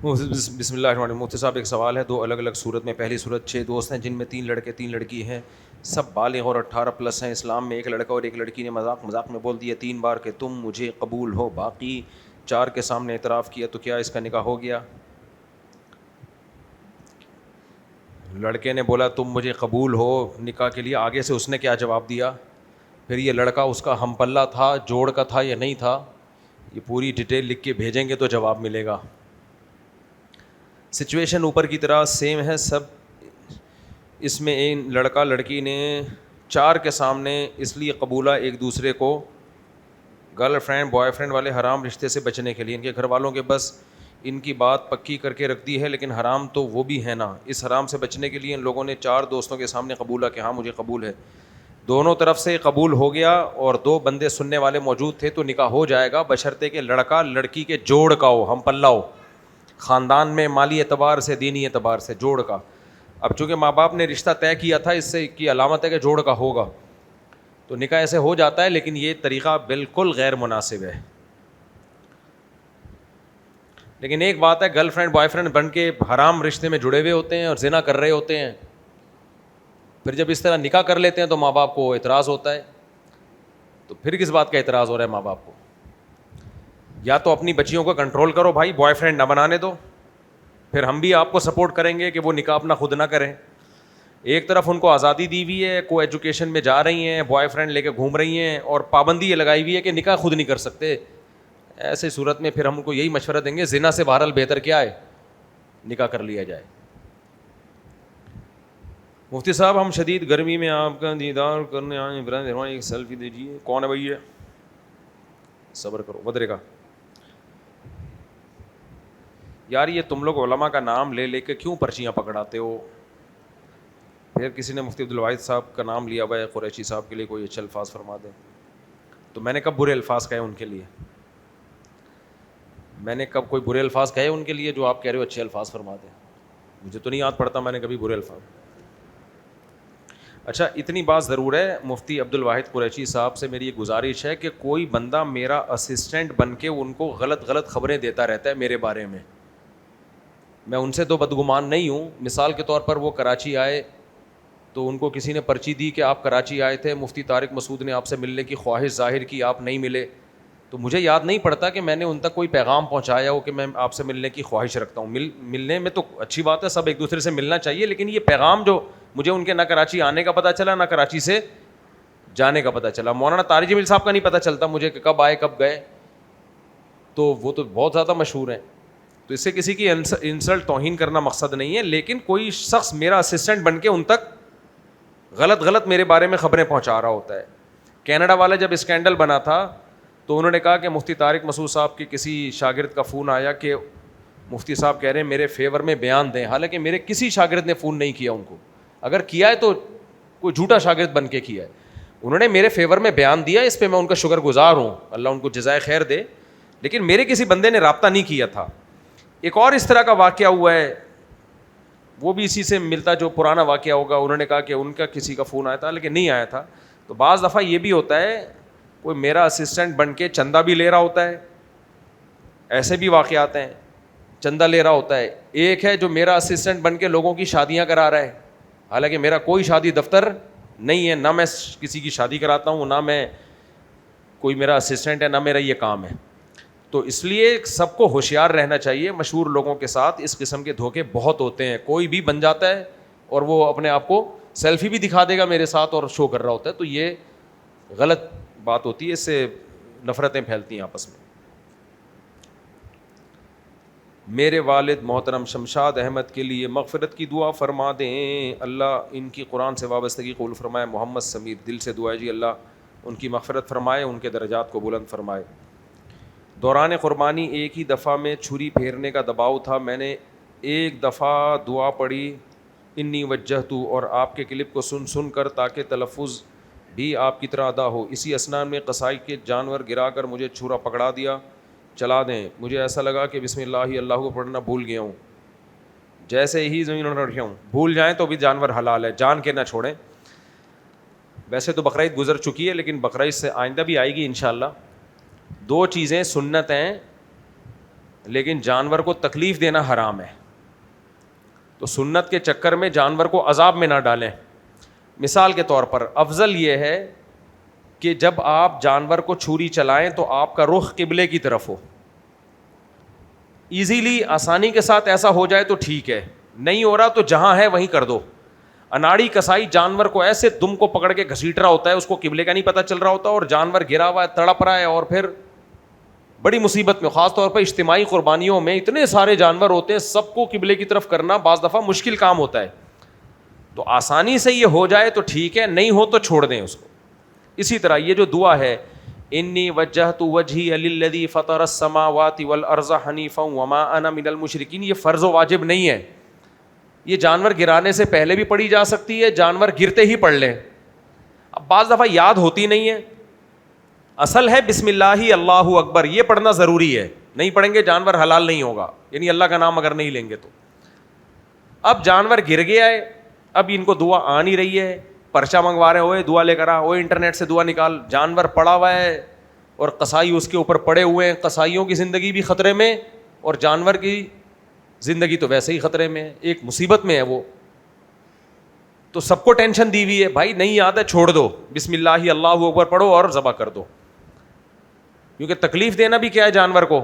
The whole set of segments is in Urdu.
بسم اللہ الرحمن الرحیم۔ مفتی صاحب ایک سوال ہے، دو الگ الگ صورت میں، پہلی صورت 6 دوست ہیں جن میں 3 لڑکے 3 لڑکی ہیں، سب بالغ اور 18+ ہیں۔ اسلام میں ایک لڑکا اور ایک لڑکی نے مذاق میں بول دیا 3 بار کہ تم مجھے قبول ہو، باقی 4 کے سامنے اعتراف کیا، تو کیا اس کا نکاح ہو گیا؟ لڑکے نے بولا تم مجھے قبول ہو نکاح کے لیے، آگے سے اس نے کیا جواب دیا؟ پھر یہ لڑکا اس کا ہم پلہ تھا، جوڑ کا تھا یا نہیں تھا؟ یہ پوری ڈیٹیل لکھ کے بھیجیں گے تو جواب ملے گا۔ سچویشن اوپر کی طرح سیم ہے سب، اس میں ایک لڑکا لڑکی نے 4 کے سامنے اس لیے قبولہ ایک دوسرے کو گرل فرینڈ بوائے فرینڈ والے حرام رشتے سے بچنے کے لیے، ان کے گھر والوں کے بس ان کی بات پکی کر کے رکھ دی ہے، لیکن حرام تو وہ بھی ہے نا۔ اس حرام سے بچنے کے لیے ان لوگوں نے 4 دوستوں کے سامنے قبولہ کہ ہاں مجھے قبول ہے، دونوں طرف سے قبول ہو گیا اور 2 بندے سننے والے موجود تھے تو نکاح ہو جائے گا، بشرطے کہ لڑکا لڑکی کے جوڑ کا ہو، ہم پلہ ہو، خاندان میں مالی اعتبار سے دینی اعتبار سے جوڑ کا۔ اب چونکہ ماں باپ نے رشتہ طے کیا تھا، اس سے کی علامت ہے کہ جوڑ کا ہوگا، تو نکاح ایسے ہو جاتا ہے، لیکن یہ طریقہ بالکل غیر مناسب ہے۔ لیکن ایک بات ہے، گرل فرینڈ بوائے فرینڈ بن کے حرام رشتے میں جڑے ہوئے ہوتے ہیں اور زنا کر رہے ہوتے ہیں، پھر جب اس طرح نکاح کر لیتے ہیں تو ماں باپ کو اعتراض ہوتا ہے۔ تو پھر کس بات کا اعتراض ہو رہا ہے ماں باپ کو؟ یا تو اپنی بچیوں کو کنٹرول کرو بھائی، بوائے فرینڈ نہ بنانے دو، پھر ہم بھی آپ کو سپورٹ کریں گے کہ وہ نکاح اپنا خود نہ کریں۔ ایک طرف ان کو آزادی دی ہوئی ہے، کو ایجوکیشن میں جا رہی ہیں، بوائے فرینڈ لے کے گھوم رہی ہیں، اور پابندی یہ لگائی ہوئی ہے کہ نکاح خود نہیں کر سکتے۔ ایسے صورت میں پھر ہم ان کو یہی مشورہ دیں گے، زنا سے بہرحال بہتر کیا ہے؟ نکاح کر لیا جائے۔ مفتی صاحب ہم شدید گرمی میں آپ کا دیدار کرنے آئے، برائے مہربانی ایک سیلفی دیجیے۔ کون ہے بھائی یہ؟ صبر کرو بدرے کا یار، یہ تم لوگ علماء کا نام لے لے کے کیوں پرچیاں پکڑاتے ہو؟ پھر کسی نے مفتی عبدالواحد صاحب کا نام لیا ہوا ہے، قریشی صاحب کے لیے کوئی اچھے الفاظ فرما دیں۔ تو میں نے کب برے الفاظ کہے ان کے لیے؟ میں نے کب کوئی برے الفاظ کہے ان کے لیے جو آپ کہہ رہے ہو اچھے الفاظ فرما دیں؟ مجھے تو نہیں یاد پڑتا میں نے کبھی برے الفاظ۔ اچھا اتنی بات ضرور ہے، مفتی عبدالواحد قریشی صاحب سے میری یہ گزارش ہے کہ کوئی بندہ میرا اسسٹنٹ بن کے ان کو غلط خبریں دیتا رہتا ہے میرے بارے میں، میں ان سے تو بدگمان نہیں ہوں۔ مثال کے طور پر وہ کراچی آئے تو ان کو کسی نے پرچی دی کہ آپ کراچی آئے تھے، مفتی طارق مسعود نے آپ سے ملنے کی خواہش ظاہر کی، آپ نہیں ملے، تو مجھے یاد نہیں پڑتا کہ میں نے ان تک کوئی پیغام پہنچایا ہو کہ میں آپ سے ملنے کی خواہش رکھتا ہوں۔ ملنے میں تو اچھی بات ہے، سب ایک دوسرے سے ملنا چاہیے، لیکن یہ پیغام جو مجھے ان کے نہ کراچی آنے کا پتہ چلا نہ کراچی سے جانے کا پتہ چلا، مولانا طارق جمیل صاحب کا نہیں پتہ چلتا مجھے کہ کب آئے کب گئے، تو وہ تو بہت زیادہ مشہور ہیں۔ تو اس سے کسی کی انسلٹ توہین کرنا مقصد نہیں ہے، لیکن کوئی شخص میرا اسسٹنٹ بن کے ان تک غلط میرے بارے میں خبریں پہنچا رہا ہوتا ہے۔ کینیڈا والا جب اسکینڈل بنا تھا تو انہوں نے کہا کہ مفتی طارق مسعود صاحب کے کسی شاگرد کا فون آیا کہ مفتی صاحب کہہ رہے ہیں میرے فیور میں بیان دیں، حالانکہ میرے کسی شاگرد نے فون نہیں کیا ان کو، اگر کیا ہے تو کوئی جھوٹا شاگرد بن کے کیا ہے۔ انہوں نے میرے فیور میں بیان دیا، اس پہ میں ان کا شکر گزار ہوں، اللہ ان کو جزائے خیر دے، لیکن میرے کسی بندے نے رابطہ نہیں کیا تھا۔ ایک اور اس طرح کا واقعہ ہوا ہے، وہ بھی اسی سے ملتا جو پرانا واقعہ ہوگا، انہوں نے کہا کہ ان کا کسی کا فون آیا تھا لیکن نہیں آیا تھا۔ تو بعض دفعہ یہ بھی ہوتا ہے کوئی میرا اسسٹنٹ بن کے چندہ بھی لے رہا ہوتا ہے، ایسے بھی واقعات ہیں، چندہ لے رہا ہوتا ہے۔ ایک ہے جو میرا اسسٹنٹ بن کے لوگوں کی شادیاں کرا رہا ہے، حالانکہ میرا کوئی شادی دفتر نہیں ہے، نہ میں کسی کی شادی کراتا ہوں، نہ میں کوئی میرا اسسٹنٹ ہے، نہ میرا یہ کام ہے۔ تو اس لیے سب کو ہوشیار رہنا چاہیے، مشہور لوگوں کے ساتھ اس قسم کے دھوکے بہت ہوتے ہیں، کوئی بھی بن جاتا ہے اور وہ اپنے آپ کو سیلفی بھی دکھا دے گا میرے ساتھ اور شو کر رہا ہوتا ہے، تو یہ غلط بات ہوتی ہے، اس سے نفرتیں پھیلتی ہیں آپس میں۔ میرے والد محترم شمشاد احمد کے لیے مغفرت کی دعا فرما دیں، اللہ ان کی قرآن سے وابستگی قبول فرمائے۔ محمد سمیر، دل سے دعا ہے جی، اللہ ان کی مغفرت فرمائے، ان کے درجات کو بلند فرمائے۔ دوران قربانی ایک ہی دفعہ میں چھری پھیرنے کا دباؤ تھا، میں نے ایک دفعہ دعا پڑھی انی وجہتو اور آپ کے کلپ کو سن کر تاکہ تلفظ بھی آپ کی طرح ادا ہو، اسی اسنان میں قصائی کے جانور گرا کر مجھے چھرا پکڑا دیا، چلا دیں، مجھے ایسا لگا کہ بسم اللہ اللہ کو پڑھنا بھول گیا ہوں، جیسے ہی زمین پر رکھا ہوں۔ بھول جائیں تو بھی جانور حلال ہے، جان کے نہ چھوڑیں۔ ویسے تو بقرعید گزر چکی ہے، لیکن بقرعید سے آئندہ بھی آئے گی انشاءاللہ۔ 2 چیزیں سنت ہیں، لیکن جانور کو تکلیف دینا حرام ہے. تو سنت کے چکر میں جانور کو عذاب میں نہ ڈالیں. مثال کے طور پر افضل یہ ہے کہ جب آپ جانور کو چھری چلائیں تو آپ کا رخ قبلے کی طرف ہو. ایزیلی آسانی کے ساتھ ایسا ہو جائے تو ٹھیک ہے, نہیں ہو رہا تو جہاں ہے وہیں کر دو. اناڑی کسائی جانور کو ایسے دم کو پکڑ کے گھسیٹ رہا ہوتا ہے, اس کو قبلے کا نہیں پتہ چل رہا ہوتا, اور جانور گرا ہوا ہے, تڑپ رہا ہے, اور پھر بڑی مصیبت میں. خاص طور پر اجتماعی قربانیوں میں اتنے سارے جانور ہوتے ہیں, سب کو قبلے کی طرف کرنا بعض دفعہ مشکل کام ہوتا ہے. تو آسانی سے یہ ہو جائے تو ٹھیک ہے, نہیں ہو تو چھوڑ دیں اس کو. اسی طرح یہ جو دعا ہے, انی وجہت وجہی للذی فطر السماوات والارض حنیفا وما انا من المشرکین, یہ فرض و واجب نہیں ہے. یہ جانور گرانے سے پہلے بھی پڑھی جا سکتی ہے, جانور گرتے ہی پڑھ لیں. اب بعض دفعہ یاد ہوتی نہیں ہے. اصل ہے بسم اللہ اللہ اکبر, یہ پڑھنا ضروری ہے. نہیں پڑھیں گے جانور حلال نہیں ہوگا, یعنی اللہ کا نام اگر نہیں لیں گے تو. اب جانور گر گیا ہے, اب ان کو دعا آ نہیں رہی ہے, پرچہ منگوا رہے ہوئے دعا لے کر آ, وہ انٹرنیٹ سے دعا نکال. جانور پڑا ہوا ہے اور قصائی اس کے اوپر پڑے ہوئے ہیں, قصائیوں کی زندگی بھی خطرے میں اور جانور کی زندگی تو ویسے ہی خطرے میں ہے, ایک مصیبت میں ہے وہ. تو سب کو ٹینشن دی ہوئی ہے, بھائی نہیں یاد ہے چھوڑ دو, بسم اللہ اللہ اکبر پڑھو اور ذبح کر دو. کیونکہ تکلیف دینا بھی کیا ہے جانور کو,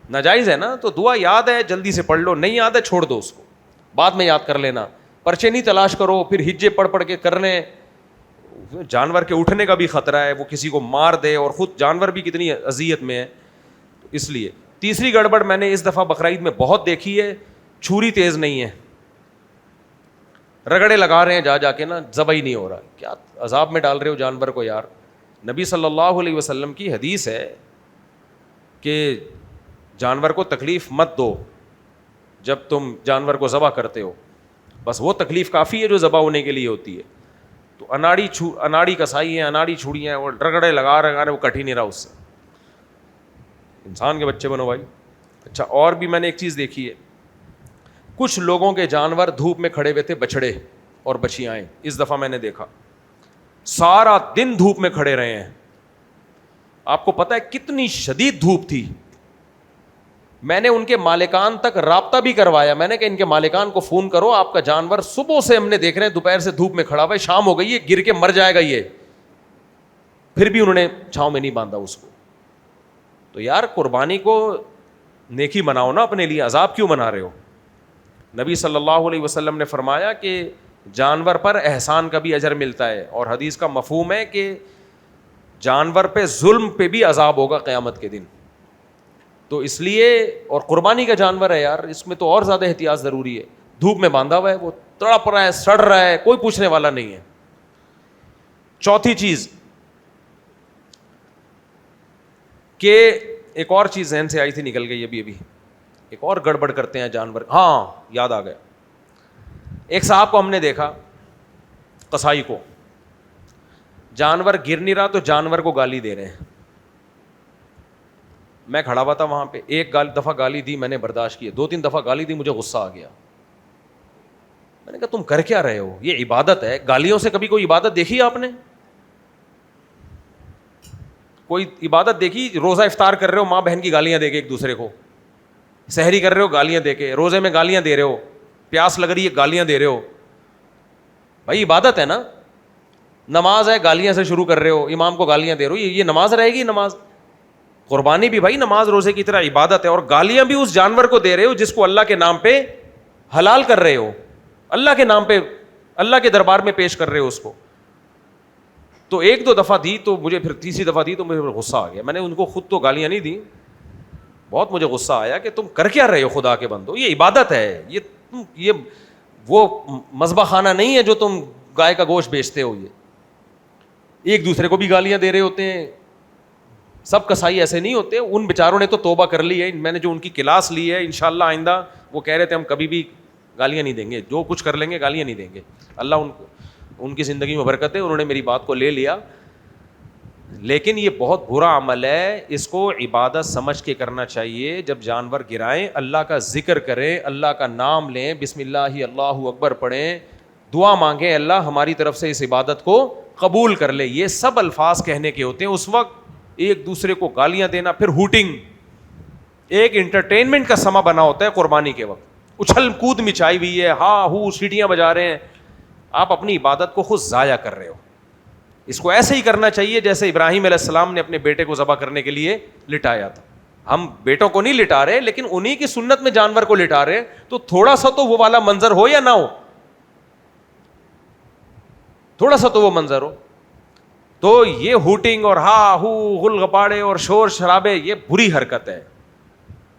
ناجائز ہے نا. تو دعا یاد ہے جلدی سے پڑھ لو, نہیں یاد ہے چھوڑ دو اس کو, بعد میں یاد کر لینا. پرچے نہیں تلاش کرو پھر ہجے پڑھ پڑھ کے کرنے. جانور کے اٹھنے کا بھی خطرہ ہے, وہ کسی کو مار دے, اور خود جانور بھی کتنی اذیت میں ہے. اس لیے تیسری گڑبڑ میں نے اس دفعہ بقرعید میں بہت دیکھی ہے, چھری تیز نہیں ہے, رگڑے لگا رہے ہیں جا جا کے نا, ذبح ہی نہیں ہو رہا. کیا عذاب میں ڈال رہے ہو جانور کو یار. نبی صلی اللہ علیہ وسلم کی حدیث ہے کہ جانور کو تکلیف مت دو جب تم جانور کو ذبح کرتے ہو, بس وہ تکلیف کافی ہے جو ذبح ہونے کے لیے ہوتی ہے. تو اناڑی کسائی ہیں, اناڑی چھڑیاں ہیں, وہ رگڑے لگا رہے, وہ کٹ ہی نہیں رہا اس سے. انسان کے بچے بنو بھائی. اچھا, اور بھی میں نے ایک چیز دیکھی ہے, کچھ لوگوں کے جانور دھوپ میں کھڑے ہوئے تھے, بچڑے اور بچیاں. اس دفعہ میں نے دیکھا سارا دن دھوپ میں کھڑے رہے ہیں. آپ کو پتہ ہے کتنی شدید دھوپ تھی. میں نے ان کے مالکان تک رابطہ بھی کروایا, میں نے کہا ان کے مالکان کو فون کرو, آپ کا جانور صبح سے ہم نے دیکھ رہے ہیں دوپہر سے دھوپ میں کھڑا ہوا ہے, شام ہو گئی ہے, گر کے مر جائے گا یہ. پھر بھی انہوں نے چھاؤں میں نہیں باندھا اس کو. تو یار قربانی کو نیکی مناؤ نا اپنے لیے, عذاب کیوں منا رہے ہو. نبی صلی اللہ علیہ وسلم نے فرمایا کہ جانور پر احسان کا بھی اجر ملتا ہے, اور حدیث کا مفہوم ہے کہ جانور پہ ظلم پہ بھی عذاب ہوگا قیامت کے دن. تو اس لیے, اور قربانی کا جانور ہے یار, اس میں تو اور زیادہ احتیاط ضروری ہے. دھوپ میں باندھا ہوا ہے, وہ تڑپ رہا ہے, سڑ رہا ہے, کوئی پوچھنے والا نہیں ہے. چوتھی چیز کہ ایک اور چیز ذہن سے آئی تھی, نکل گئی ابھی ایک اور گڑبڑ کرتے ہیں جانور. ہاں یاد آ گیا, ایک صاحب کو ہم نے دیکھا, قصائی کو, جانور گر نہیں رہا تو جانور کو گالی دے رہے ہیں. میں کھڑا ہوا تھا وہاں پہ, ایک دفعہ گالی دی میں نے برداشت کی, 2-3 دفعہ گالی دی, مجھے غصہ آ گیا. میں نے کہا تم کر کیا رہے ہو, یہ عبادت ہے. گالیوں سے کبھی کوئی عبادت دیکھی آپ نے؟ کوئی عبادت دیکھی؟ روزہ افطار کر رہے ہو ماں بہن کی گالیاں دے کے ایک دوسرے کو, سحری کر رہے ہو گالیاں دے کے, روزے میں گالیاں دے رہے ہو, پیاس لگ رہی ہے گالیاں دے رہے ہو. بھائی عبادت ہے نا, نماز ہے گالیاں سے شروع کر رہے ہو, امام کو گالیاں دے رہے ہو, یہ نماز رہے گی؟ نماز, قربانی بھی بھائی نماز روزے کی طرح عبادت ہے, اور گالیاں بھی اس جانور کو دے رہے ہو جس کو اللہ کے نام پہ حلال کر رہے ہو, اللہ کے نام پہ اللہ کے دربار میں پیش کر رہے ہو اس کو. تو 1-2 دفعہ دی تو مجھے, پھر تیسری دفعہ دی تو مجھے غصہ آ گیا. میں نے ان کو خود تو گالیاں نہیں دی, بہت مجھے غصہ آیا کہ تم کر کیا رہے ہو خدا کے بندو, یہ عبادت ہے, یہ وہ مذبح خانہ نہیں ہے جو تم گائے کا گوشت بیچتے ہو. یہ ایک دوسرے کو بھی گالیاں دے رہے ہوتے ہیں. سب کسائی ایسے نہیں ہوتے, ان بیچاروں نے تو توبہ کر لی ہے. میں نے جو ان کی کلاس لی ہے, انشاءاللہ آئندہ وہ کہہ رہے تھے ہم کبھی بھی گالیاں نہیں دیں گے, جو کچھ کر لیں گے گالیاں نہیں دیں گے. اللہ ان کی زندگی میں برکت ہے, انہوں نے میری بات کو لے لیا. لیکن یہ بہت برا عمل ہے, اس کو عبادت سمجھ کے کرنا چاہیے. جب جانور گرائیں اللہ کا ذکر کریں, اللہ کا نام لیں, بسم اللہ اللہ اکبر پڑھیں, دعا مانگیں اللہ ہماری طرف سے اس عبادت کو قبول کر لے. یہ سب الفاظ کہنے کے ہوتے ہیں. اس وقت ایک دوسرے کو گالیاں دینا, پھر ہوٹنگ, ایک انٹرٹینمنٹ کا سما بنا ہوتا ہے قربانی کے وقت, اچھل کود مچائی ہوئی ہے, ہاں ہو سیٹیاں بجا رہے ہیں, آپ اپنی عبادت کو خود ضائع کر رہے ہو. اس کو ایسے ہی کرنا چاہیے جیسے ابراہیم علیہ السلام نے اپنے بیٹے کو ذبح کرنے کے لیے لٹایا تھا. ہم بیٹوں کو نہیں لٹا رہے, لیکن انہی کی سنت میں جانور کو لٹا رہے ہیں, تو تھوڑا سا تو وہ والا منظر ہو یا نہ ہو, تھوڑا سا تو وہ منظر ہو. تو یہ ہوٹنگ اور ہا ہو غل غپاڑے اور شور شرابے یہ بری حرکت ہے,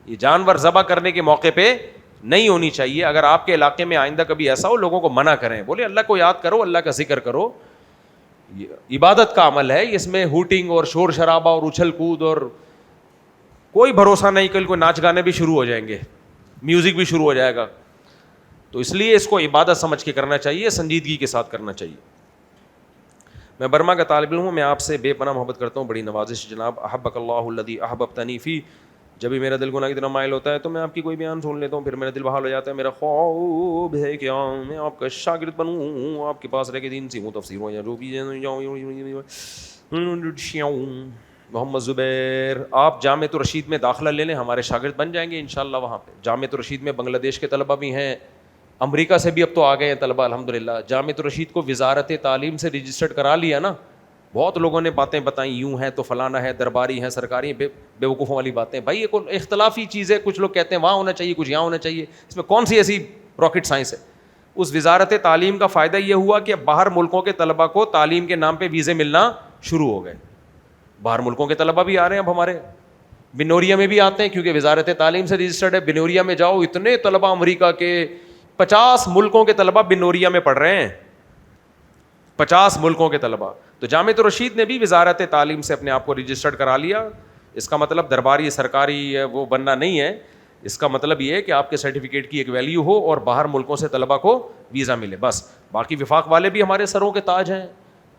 یہ جانور ذبح کرنے کے موقع پہ نہیں ہونی چاہیے. اگر آپ کے علاقے میں آئندہ کبھی ایسا ہو, لوگوں کو منع کریں, بولے اللہ کو یاد کرو, اللہ کا ذکر کرو, یہ عبادت کا عمل ہے, اس میں ہوٹنگ اور شور شرابہ اور اچھل کود اور کوئی بھروسہ نہیں, کل کو ناچ گانے بھی شروع ہو جائیں گے, میوزک بھی شروع ہو جائے گا. تو اس لیے اس کو عبادت سمجھ کے کرنا چاہیے, سنجیدگی کے ساتھ کرنا چاہیے. میں برما کا طالب علم ہوں, میں آپ سے بے پناہ محبت کرتا ہوں, بڑی نوازش جناب. احبک اللہ الذی احببتنی فی. جب بھی میرا دل گناہ کی طرف مائل ہوتا ہے تو میں آپ کی کوئی بیان سن لیتا ہوں, پھر میرا دل بحال ہو جاتا ہے. میرا خواب ہے کہ میں آپ کا شاگرد بنوں, آپ کے پاس رہ کے دین سیکھوں, تفسیر ہو یا جو بھی. محمد زبیر, آپ جامعۃ الرشید میں داخلہ لے لیں, ہمارے شاگرد بن جائیں گے انشاءاللہ. وہاں پہ جامعۃ الرشید میں بنگلہ دیش کے طلبہ بھی ہیں, امریکہ سے بھی اب تو آ گئے ہیں طلبہ الحمدللہ. جامعۃ الرشید کو وزارت تعلیم سے رجسٹرڈ کرا لیا نا. بہت لوگوں نے باتیں بتائیں, یوں ہے تو فلانا ہے, درباری ہیں, سرکاری, بے وقوفوں والی باتیں. بھائی یہ اختلافی چیز ہے, کچھ لوگ کہتے ہیں وہاں ہونا چاہیے, کچھ یہاں ہونا چاہیے, اس میں کون سی ایسی راکٹ سائنس ہے. اس وزارت تعلیم کا فائدہ یہ ہوا کہ باہر ملکوں کے طلبہ کو تعلیم کے نام پہ ویزے ملنا شروع ہو گئے. باہر ملکوں کے طلبہ بھی آ رہے ہیں اب ہمارے بنوریا میں بھی آتے ہیں, کیونکہ وزارت تعلیم سے رجسٹرڈ ہے. بنوریا میں جاؤ, اتنے طلبہ امریکہ کے 50 ملکوں کے طلبہ بنوریا میں پڑھ رہے ہیں, 50 ملکوں کے طلبہ. تو جامعۃ الرشید نے بھی وزارت تعلیم سے اپنے آپ کو رجسٹرڈ کرا لیا. اس کا مطلب درباری سرکاری وہ بننا نہیں ہے, اس کا مطلب یہ ہے کہ آپ کے سرٹیفکیٹ کی ایک ویلیو ہو اور باہر ملکوں سے طلبہ کو ویزا ملے بس. باقی وفاق والے بھی ہمارے سروں کے تاج ہیں,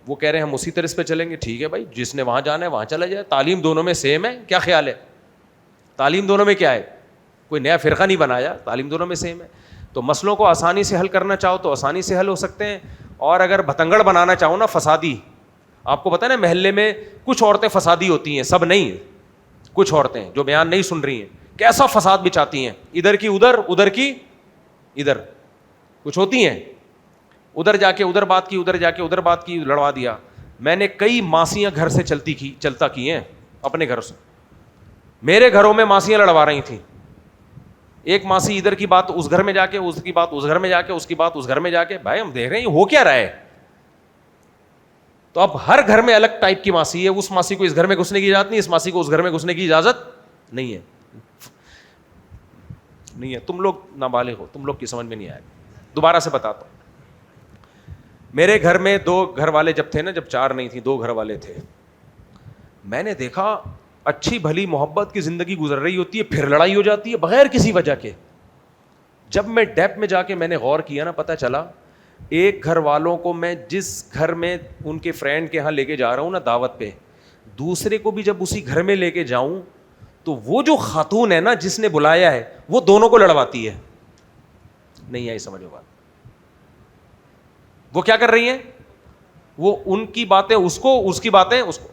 وہ کہہ رہے ہیں ہم اسی طرح پہ چلیں گے. ٹھیک ہے بھائی, جس نے وہاں جانا ہے وہاں چلا جائے. تعلیم دونوں میں سیم ہے, کیا خیال ہے؟ تعلیم دونوں میں کیا ہے, کوئی نیا فرقہ نہیں بنایا, تعلیم دونوں میں سیم ہے. تو مسئلوں کو آسانی سے حل کرنا چاہو تو آسانی سے حل ہو سکتے ہیں, اور اگر بھتنگڑ بنانا چاہو نا, فسادی, آپ کو پتہ ہے نا محلے میں کچھ عورتیں فسادی ہوتی ہیں, سب نہیں, کچھ عورتیں جو بیان نہیں سن رہی ہیں کیسا فساد بچاتی ہیں, ادھر کی ادھر, ادھر کی ادھر, کچھ ہوتی ہیں ادھر جا کے ادھر بات کی, ادھر جا کے ادھر بات کی, لڑوا دیا. میں نے کئی ماسیاں گھر سے چلتا کی ہیں اپنے گھروں سے, میرے گھروں میں ماسیاں لڑوا رہی تھیں. ایک ماسی ادھر کی بات اس گھر میں جا کے, اس کی بات اس گھر میں جا کے, اس کی بات اس گھر میں جا کے. بھائی ہم دیکھ رہے ہیں یہ ہو کیا رہا ہے. تو اب ہر گھر میں الگ ٹائپ کی ماسی ہے, اس ماسی کو اس گھر میں گھسنے کی اجازت نہیں, اس ماسی کو اس گھر میں گھسنے کی اجازت نہیں ہے. نہیں ہے, تم لوگ نابالغ ہو, تم لوگ کی سمجھ میں نہیں آئے. دوبارہ سے بتاتا ہوں, میرے گھر میں 2 گھر والے جب تھے نا, جب 4 نہیں تھی, 2 گھر والے تھے, میں نے دیکھا اچھی بھلی محبت کی زندگی گزر رہی ہوتی ہے, پھر لڑائی ہو جاتی ہے بغیر کسی وجہ کے. جب میں ڈیپ میں جا کے میں نے غور کیا نا, پتہ چلا ایک گھر والوں کو میں جس گھر میں ان کے فرینڈ کے ہاں لے کے جا رہا ہوں نا دعوت پہ, دوسرے کو بھی جب اسی گھر میں لے کے جاؤں تو وہ جو خاتون ہے نا جس نے بلایا ہے وہ دونوں کو لڑواتی ہے. نہیں آئی سمجھ میں بات؟ وہ کیا کر رہی ہیں, وہ ان کی باتیں اس کو, اس کی باتیں اس کو.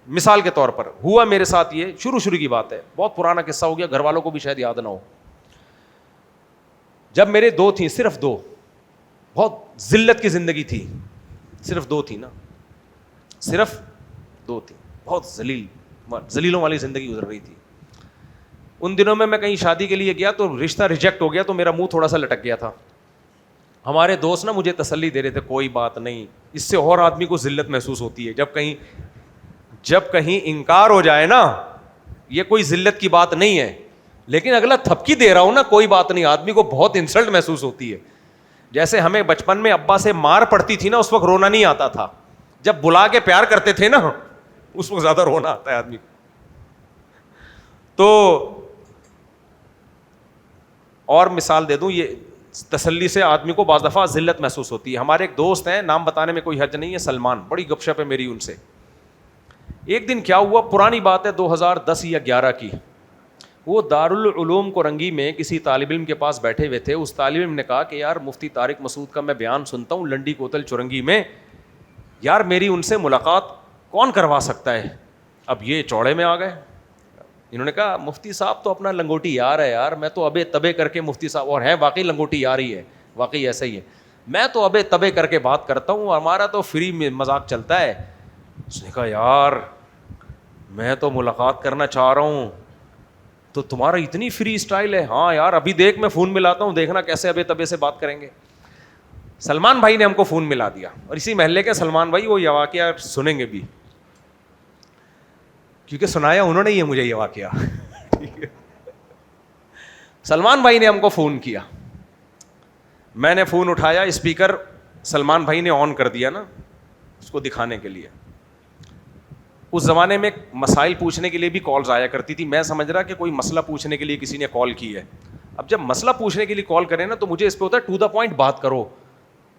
مثال کے طور پر ہوا میرے ساتھ, یہ شروع کی بات ہے, بہت پرانا قصہ ہو گیا, گھر والوں کو بھی شاید یاد نہ ہو. جب میرے 2 تھیں, صرف 2, بہت ذلت کی زندگی تھی, صرف 2 تھی نا, صرف 2 تھی, بہت ذلیلوں والی زندگی گزر رہی تھی. ان دنوں میں کہیں شادی کے لیے گیا تو رشتہ ریجیکٹ ہو گیا, تو میرا منہ تھوڑا سا لٹک گیا تھا. ہمارے دوست نا مجھے تسلی دے رہے تھے, کوئی بات نہیں, اس سے اور آدمی کو ذلت محسوس ہوتی ہے. جب کہیں انکار ہو جائے نا, یہ کوئی ذلت کی بات نہیں ہے, لیکن اگلا تھپکی دے رہا ہوں نا, کوئی بات نہیں, آدمی کو بہت انسلٹ محسوس ہوتی ہے. جیسے ہمیں بچپن میں ابا سے مار پڑتی تھی نا, اس وقت رونا نہیں آتا تھا, جب بلا کے پیار کرتے تھے نا اس وقت زیادہ رونا آتا ہے آدمی کو. تو اور مثال دے دوں, یہ تسلی سے آدمی کو بعض دفعہ ذلت محسوس ہوتی ہے. ہمارے ایک دوست ہیں, نام بتانے میں کوئی حرج نہیں ہے, سلمان, بڑی گپ شپ ہے میری ان سے. ایک دن کیا ہوا, پرانی بات ہے 2010 یا 11 کی, وہ دارالعلوم کورنگی میں کسی طالب علم کے پاس بیٹھے ہوئے تھے. اس طالب علم نے کہا کہ یار مفتی طارق مسعود کا میں بیان سنتا ہوں لنڈی کوتل چورنگی میں, یار میری ان سے ملاقات کون کروا سکتا ہے. اب یہ چوڑے میں آ گئے, انہوں نے کہا مفتی صاحب تو اپنا لنگوٹی یار ہے یار, میں تو ابے تبے کر کے مفتی صاحب, اور ہیں واقعی لنگوٹی یار ہی ہے, واقعی ایسا ہی ہے, میں تو ابے تبے کر کے بات کرتا ہوں, ہمارا تو فری میں مذاق چلتا ہے. اس نے کہا یار میں تو ملاقات کرنا چاہ رہا ہوں, تو تمہارا اتنی فری اسٹائل ہے. ہاں یار ابھی دیکھ میں فون ملاتا ہوں, دیکھنا کیسے ابے تبے سے بات کریں گے. سلمان بھائی نے ہم کو فون ملا دیا, اور اسی محلے کے سلمان بھائی, وہ یہ واقعہ سنیں گے بھی کیونکہ سنایا انہوں نے یہ مجھے یہ واقعہ. سلمان بھائی نے ہم کو فون کیا, میں نے فون اٹھایا, اسپیکر سلمان بھائی نے آن کر دیا نا اس کو دکھانے کے لیے. اس زمانے میں مسائل پوچھنے کے لیے بھی کالز آیا کرتی تھی, میں سمجھ رہا کہ کوئی مسئلہ پوچھنے کے لیے کسی نے کال کی ہے. اب جب مسئلہ پوچھنے کے لیے کال کریں نا تو مجھے اس پہ ہوتا ہے ٹو دا پوائنٹ بات کرو,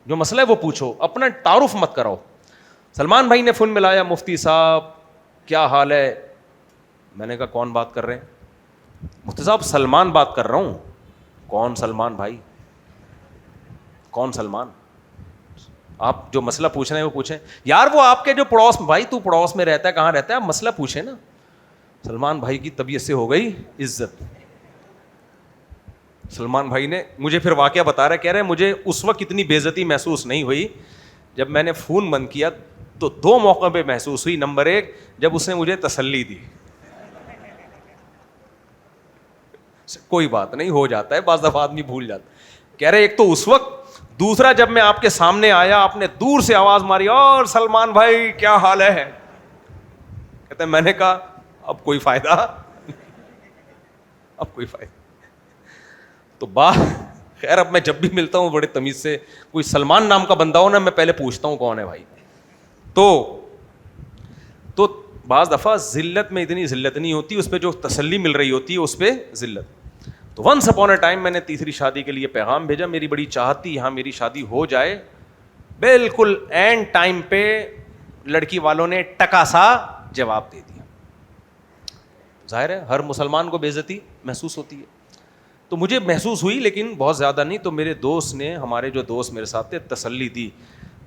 جو مسئلہ ہے وہ پوچھو, اپنا تعارف مت کراؤ. سلمان بھائی نے فون ملایا, مفتی صاحب کیا حال ہے؟ میں نے کہا کون بات کر رہے ہیں؟ مفتی صاحب سلمان بات کر رہا ہوں. کون سلمان بھائی, کون سلمان؟ آپ جو مسئلہ پوچھ رہے ہیں وہ پوچھیں. یار وہ آپ کے جو پڑوس, بھائی تو پڑوس میں رہتا ہے, کہاں رہتا ہے, آپ مسئلہ پوچھیں نا. سلمان بھائی کی طبیعت سے ہو گئی عزت. سلمان بھائی نے مجھے پھر واقعہ بتا رہا ہے, کہہ رہے مجھے اس وقت اتنی بے عزتی محسوس نہیں ہوئی, جب میں نے فون بند کیا تو دو موقع پہ محسوس ہوئی. نمبر ایک, جب اس نے مجھے تسلی دی, کوئی بات نہیں ہو جاتا ہے, بعض دفعہ آدمی بھول جاتا ہے. کہہ رہے ایک تو اس وقت, دوسرا جب میں آپ کے سامنے آیا آپ نے دور سے آواز ماری, اور سلمان بھائی کیا حال ہے؟ کہتے ہیں میں نے کہا اب کوئی فائدہ, اب کوئی فائدہ. تو خیر اب میں جب بھی ملتا ہوں بڑے تمیز سے, کوئی سلمان نام کا بندہ ہو نا میں پہلے پوچھتا ہوں کون ہے بھائی. تو بعض دفعہ ذلت میں اتنی ذلت نہیں ہوتی, اس پہ جو تسلی مل رہی ہوتی ہے اس پہ ذلت. تو ونس اپون اے ٹائم میں نے تیسری شادی کے لیے پیغام بھیجا, میری بڑی چاہت تھی یہاں میری شادی ہو جائے. بالکل اینڈ ٹائم پہ لڑکی والوں نے ٹکا سا جواب دے دیا. ظاہر ہے ہر مسلمان کو بے عزتی محسوس ہوتی ہے, تو مجھے محسوس ہوئی لیکن بہت زیادہ نہیں. تو میرے دوست نے, ہمارے جو دوست میرے ساتھ تھے, تسلی دی.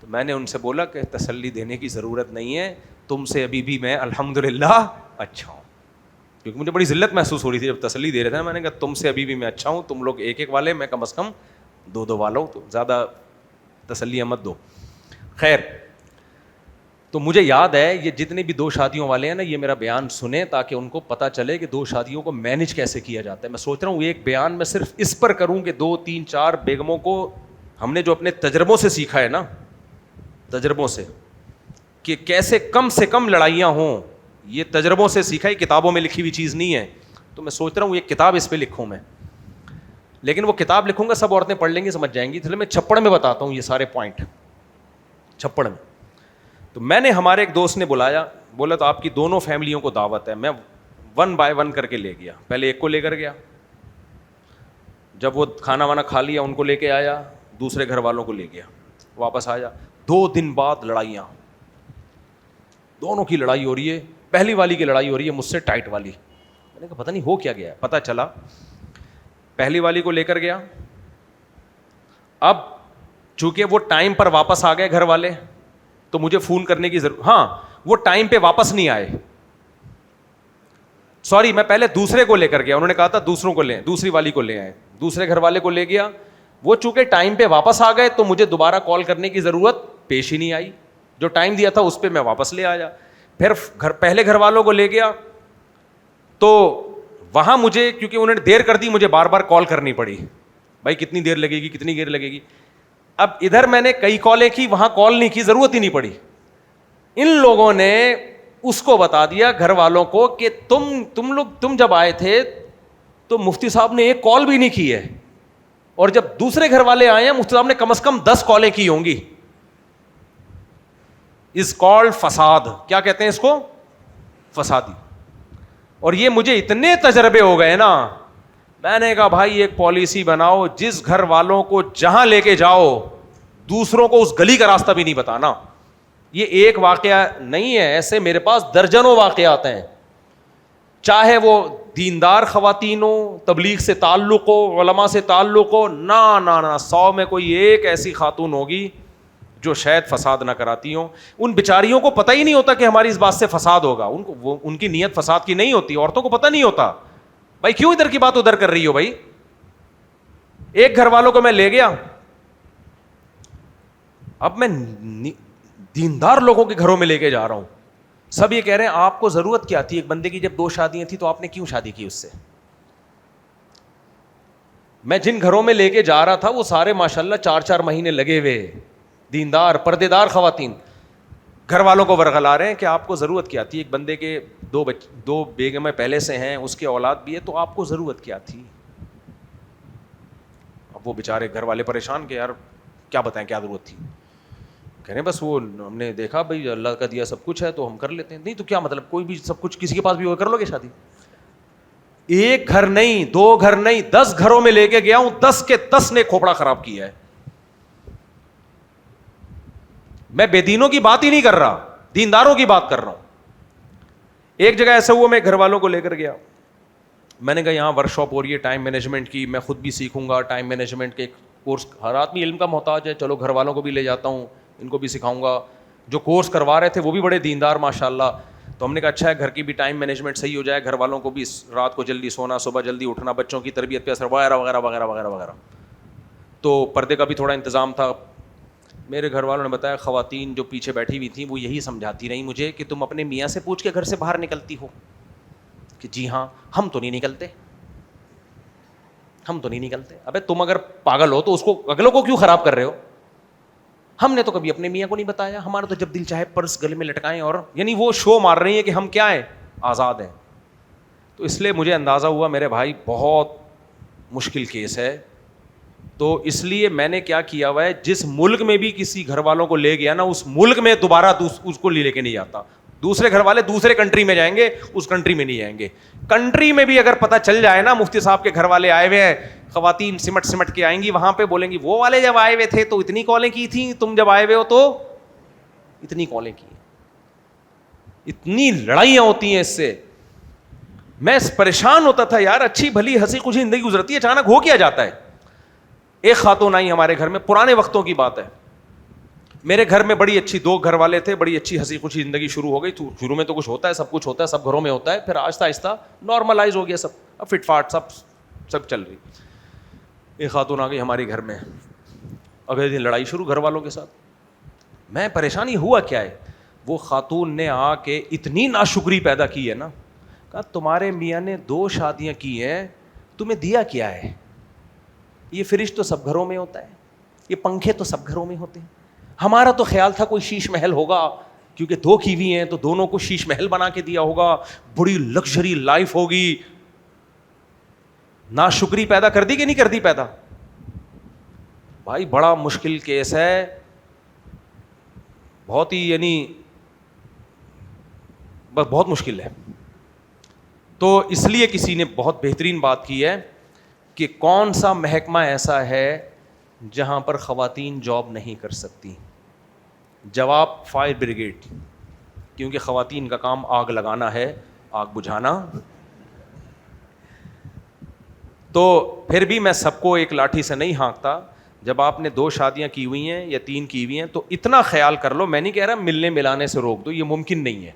تو میں نے ان سے بولا کہ تسلی دینے کی ضرورت نہیں ہے, تم سے ابھی بھی میں الحمدللہ اچھا ہوں. کیونکہ مجھے بڑی ذلت محسوس ہو رہی تھی جب تسلی دے رہے تھے. میں نے کہا تم سے ابھی بھی میں اچھا ہوں, تم لوگ ایک ایک والے, میں کم از کم دو دو والا ہوں, تو زیادہ تسلی مت دو. خیر, تو مجھے یاد ہے یہ جتنے بھی دو شادیوں والے ہیں نا, یہ میرا بیان سنیں تاکہ ان کو پتہ چلے کہ دو شادیوں کو مینج کیسے کیا جاتا ہے. میں سوچ رہا ہوں ایک بیان میں صرف اس پر کروں کہ 2 3 4 بیگموں کو ہم نے جو اپنے تجربوں سے سیکھا ہے نا, تجربوں سے, کہ کیسے کم سے کم لڑائیاں ہوں, یہ تجربوں سے سیکھا ہے, کتابوں میں لکھی ہوئی چیز نہیں ہے. تو میں سوچ رہا ہوں ایک کتاب اس پہ لکھوں میں, لیکن وہ کتاب لکھوں گا سب عورتیں پڑھ لیں گی, سمجھ جائیں گی. اس لیے میں چھپڑ میں بتاتا ہوں یہ سارے پوائنٹ, چھپڑ میں. تو میں نے, ہمارے ایک دوست نے بلایا, بولا تو آپ کی دونوں فیملیوں کو دعوت ہے. میں 1 by 1 کر کے لے گیا. پہلے ایک کو لے کر گیا, جب وہ کھانا وانا کھا لیا ان کو لے کے آیا, دوسرے گھر والوں کو لے گیا, واپس آیا. 2 دن بعد لڑائیاں, دونوں کی لڑائی ہو رہی ہے. پہلی والی کی لڑائی ہو رہی ہے مجھ سے ٹائٹ والی. میں نے کہا پتہ نہیں ہو کیا گیا ہے. پتہ چلا پہلی والی کو لے کر گیا, اب چونکہ وہ ٹائم پر واپس آ گئے گھر والے, تو مجھے فون کرنے کی ضرورت, ہاں وہ ٹائم پہ واپس نہیں آئے, سوری میں پہلے دوسرے کو لے کر گیا, انہوں نے کہا تھا دوسروں کو لیں, دوسری والی کو لے آئے, دوسرے گھر والے کو لے گیا. وہ چونکہ ٹائم پہ واپس آ گئے تو مجھے دوبارہ کال کرنے کی ضرورت پیش ہی نہیں آئی, جو ٹائم دیا تھا اس پہ میں واپس لے آیا. پھر پہلے گھر والوں کو لے گیا تو وہاں مجھے, کیونکہ انہوں نے دیر کر دی, مجھے بار بار کال کرنی پڑی, بھائی کتنی دیر لگے گی, کتنی دیر لگے گی. اب ادھر میں نے کئی کالیں کی, وہاں کال نہیں کی, ضرورت ہی نہیں پڑی. ان لوگوں نے اس کو بتا دیا گھر والوں کو کہ تم جب آئے تھے تو مفتی صاحب نے ایک کال بھی نہیں کی ہے, اور جب دوسرے گھر والے آئے ہیں مفتی صاحب نے کم از کم 10 کالیں کی ہوں گی. از کالڈ فساد. کیا کہتے ہیں اس کو؟ فسادی. اور یہ مجھے اتنے تجربے ہو گئے نا, میں نے کہا بھائی ایک پالیسی بناؤ, جس گھر والوں کو جہاں لے کے جاؤ دوسروں کو اس گلی کا راستہ بھی نہیں بتانا. یہ ایک واقعہ نہیں ہے, ایسے میرے پاس درجنوں واقعات ہیں, چاہے وہ دیندار خواتین ہو, تبلیغ سے تعلق ہو, علماء سے تعلق ہو, نہ 100 میں کوئی ایک ایسی خاتون ہوگی جو شاید فساد نہ کراتی ہوں. ان بیچاریوں کو پتہ ہی نہیں ہوتا کہ ہماری اس بات سے فساد ہوگا. ان کی نیت فساد کی نہیں ہوتی. عورتوں کو پتہ نہیں ہوتا بھائی کیوں ادھر کی بات ادھر کر رہی ہو. بھائی ایک گھر والوں کو میں لے گیا, اب میں دیندار لوگوں کے گھروں میں لے کے جا رہا ہوں, سب یہ کہہ رہے ہیں آپ کو ضرورت کیا تھی, ایک بندے کی جب 2 شادیاں تھیں تو آپ نے کیوں شادی کی اس سے. میں جن گھروں میں لے کے جا رہا تھا وہ سارے ماشاءاللہ 4 مہینے لگے ہوئے دیندار پردے دار خواتین. گھر والوں کو ورغلا رہے ہیں کہ آپ کو ضرورت کیا تھی, ایک بندے کے 2 بیگمیں پہلے سے ہیں, اس کے اولاد بھی ہے, تو آپ کو ضرورت کیا تھی. اب وہ بیچارے گھر والے پریشان کہ یار کیا بتائیں کیا ضرورت تھی. کہہ رہے ہیں بس وہ ہم نے دیکھا بھائی اللہ کا دیا سب کچھ ہے تو ہم کر لیتے ہیں. نہیں تو کیا مطلب, کوئی بھی سب کچھ کسی کے پاس بھی ہو کر لو گے شادی. ایک گھر نہیں 2 گھر نہیں 10 گھروں میں لے کے گیا ہوں, 10 کے 10 نے کھوپڑا خراب کیا ہے. میں بے دینوں کی بات ہی نہیں کر رہا, دینداروں کی بات کر رہا ہوں. ایک جگہ ایسا ہوا میں گھر والوں کو لے کر گیا, میں نے کہا یہاں ورک شاپ ہو رہی ہے ٹائم مینجمنٹ کی, میں خود بھی سیکھوں گا ٹائم مینجمنٹ کے کورس. ہر آدمی علم کا محتاج ہے, چلو گھر والوں کو بھی لے جاتا ہوں, ان کو بھی سکھاؤں گا. جو کورس کروا رہے تھے وہ بھی بڑے دیندار ماشاء اللہ. تو ہم نے کہا اچھا ہے گھر کی بھی ٹائم مینجمنٹ صحیح ہو جائے, گھر والوں کو بھی رات کو جلدی سونا, صبح جلدی اٹھنا, بچوں کی تربیت پہ اثر وغیرہ وغیرہ وغیرہ وغیرہ وغیرہ. تو پردے کا بھی تھوڑا انتظام تھا. میرے گھر والوں نے بتایا خواتین جو پیچھے بیٹھی ہوئی تھیں وہ یہی سمجھاتی رہیں مجھے کہ تم اپنے میاں سے پوچھ کے گھر سے باہر نکلتی ہو. کہ جی ہاں ہم تو نہیں نکلتے, ہم تو نہیں نکلتے. ابے تم اگر پاگل ہو تو اس کو اگلوں کو کیوں خراب کر رہے ہو. ہم نے تو کبھی اپنے میاں کو نہیں بتایا, ہمارا تو جب دل چاہے پرس گلے میں لٹکائیں, اور یعنی وہ شو مار رہی ہیں کہ ہم کیا ہیں, آزاد ہیں. تو اس لیے مجھے اندازہ ہوا میرے بھائی بہت مشکل کیس ہے. تو اس لیے میں نے کیا کیا ہوا ہے, جس ملک میں بھی کسی گھر والوں کو لے گیا نا, اس ملک میں دوبارہ اس کو لے کے نہیں جاتا. دوسرے گھر والے دوسرے کنٹری میں جائیں گے, اس کنٹری میں نہیں جائیں گے. کنٹری میں بھی اگر پتہ چل جائے نا مفتی صاحب کے گھر والے آئے ہوئے ہیں, خواتین سمٹ کے آئیں گی, وہاں پہ بولیں گی وہ والے جب آئے ہوئے تھے تو اتنی کالیں کی تھیں, تم جب آئے ہوئے ہو تو اتنی کالیں کی. اتنی لڑائیاں ہوتی ہیں اس سے. میں پریشان ہوتا تھا یار, اچھی بھلی ہنسی خوشی زندگی گزرتی ہے, اچانک ہو کیا جاتا ہے. ایک خاتون آئی ہمارے گھر میں, پرانے وقتوں کی بات ہے, میرے گھر میں بڑی اچھی 2 گھر والے تھے, بڑی اچھی ہنسی خوشی زندگی شروع ہو گئی. شروع میں تو کچھ ہوتا ہے, سب کچھ ہوتا ہے, سب گھروں میں ہوتا ہے, پھر آہستہ آہستہ نارملائز ہو گیا سب, اب فٹ فاٹ سب چل رہی. ایک خاتون آ گئی ہمارے گھر میں, اگلے دن لڑائی شروع گھر والوں کے ساتھ. میں پریشانی ہوا کیا ہے, وہ خاتون نے آ کے اتنی ناشکری پیدا کی ہے نا, کہا تمہارے میاں نے 2 شادیاں کی ہیں, تمہیں دیا کیا ہے. یہ فریج تو سب گھروں میں ہوتا ہے, یہ پنکھے تو سب گھروں میں ہوتے ہیں, ہمارا تو خیال تھا کوئی شیش محل ہوگا, کیونکہ 2 کی ہوئی ہیں تو دونوں کو شیش محل بنا کے دیا ہوگا, بڑی لگژری لائف ہوگی. ناشکری پیدا کر دی کہ نہیں کر دی پیدا. بھائی بڑا مشکل کیس ہے, بہت ہی یعنی بہت مشکل ہے. تو اس لیے کسی نے بہت بہترین بات کی ہے کہ کون سا محکمہ ایسا ہے جہاں پر خواتین جاب نہیں کر سکتی. جواب فائر بریگیڈ, کیونکہ خواتین کا کام آگ لگانا ہے, آگ بجھانا. تو پھر بھی میں سب کو ایک لاٹھی سے نہیں ہانکتا. جب آپ نے 2 شادیاں کی ہوئی ہیں یا 3 کی ہوئی ہیں تو اتنا خیال کر لو, میں نہیں کہہ رہا ملنے ملانے سے روک دو, یہ ممکن نہیں ہے.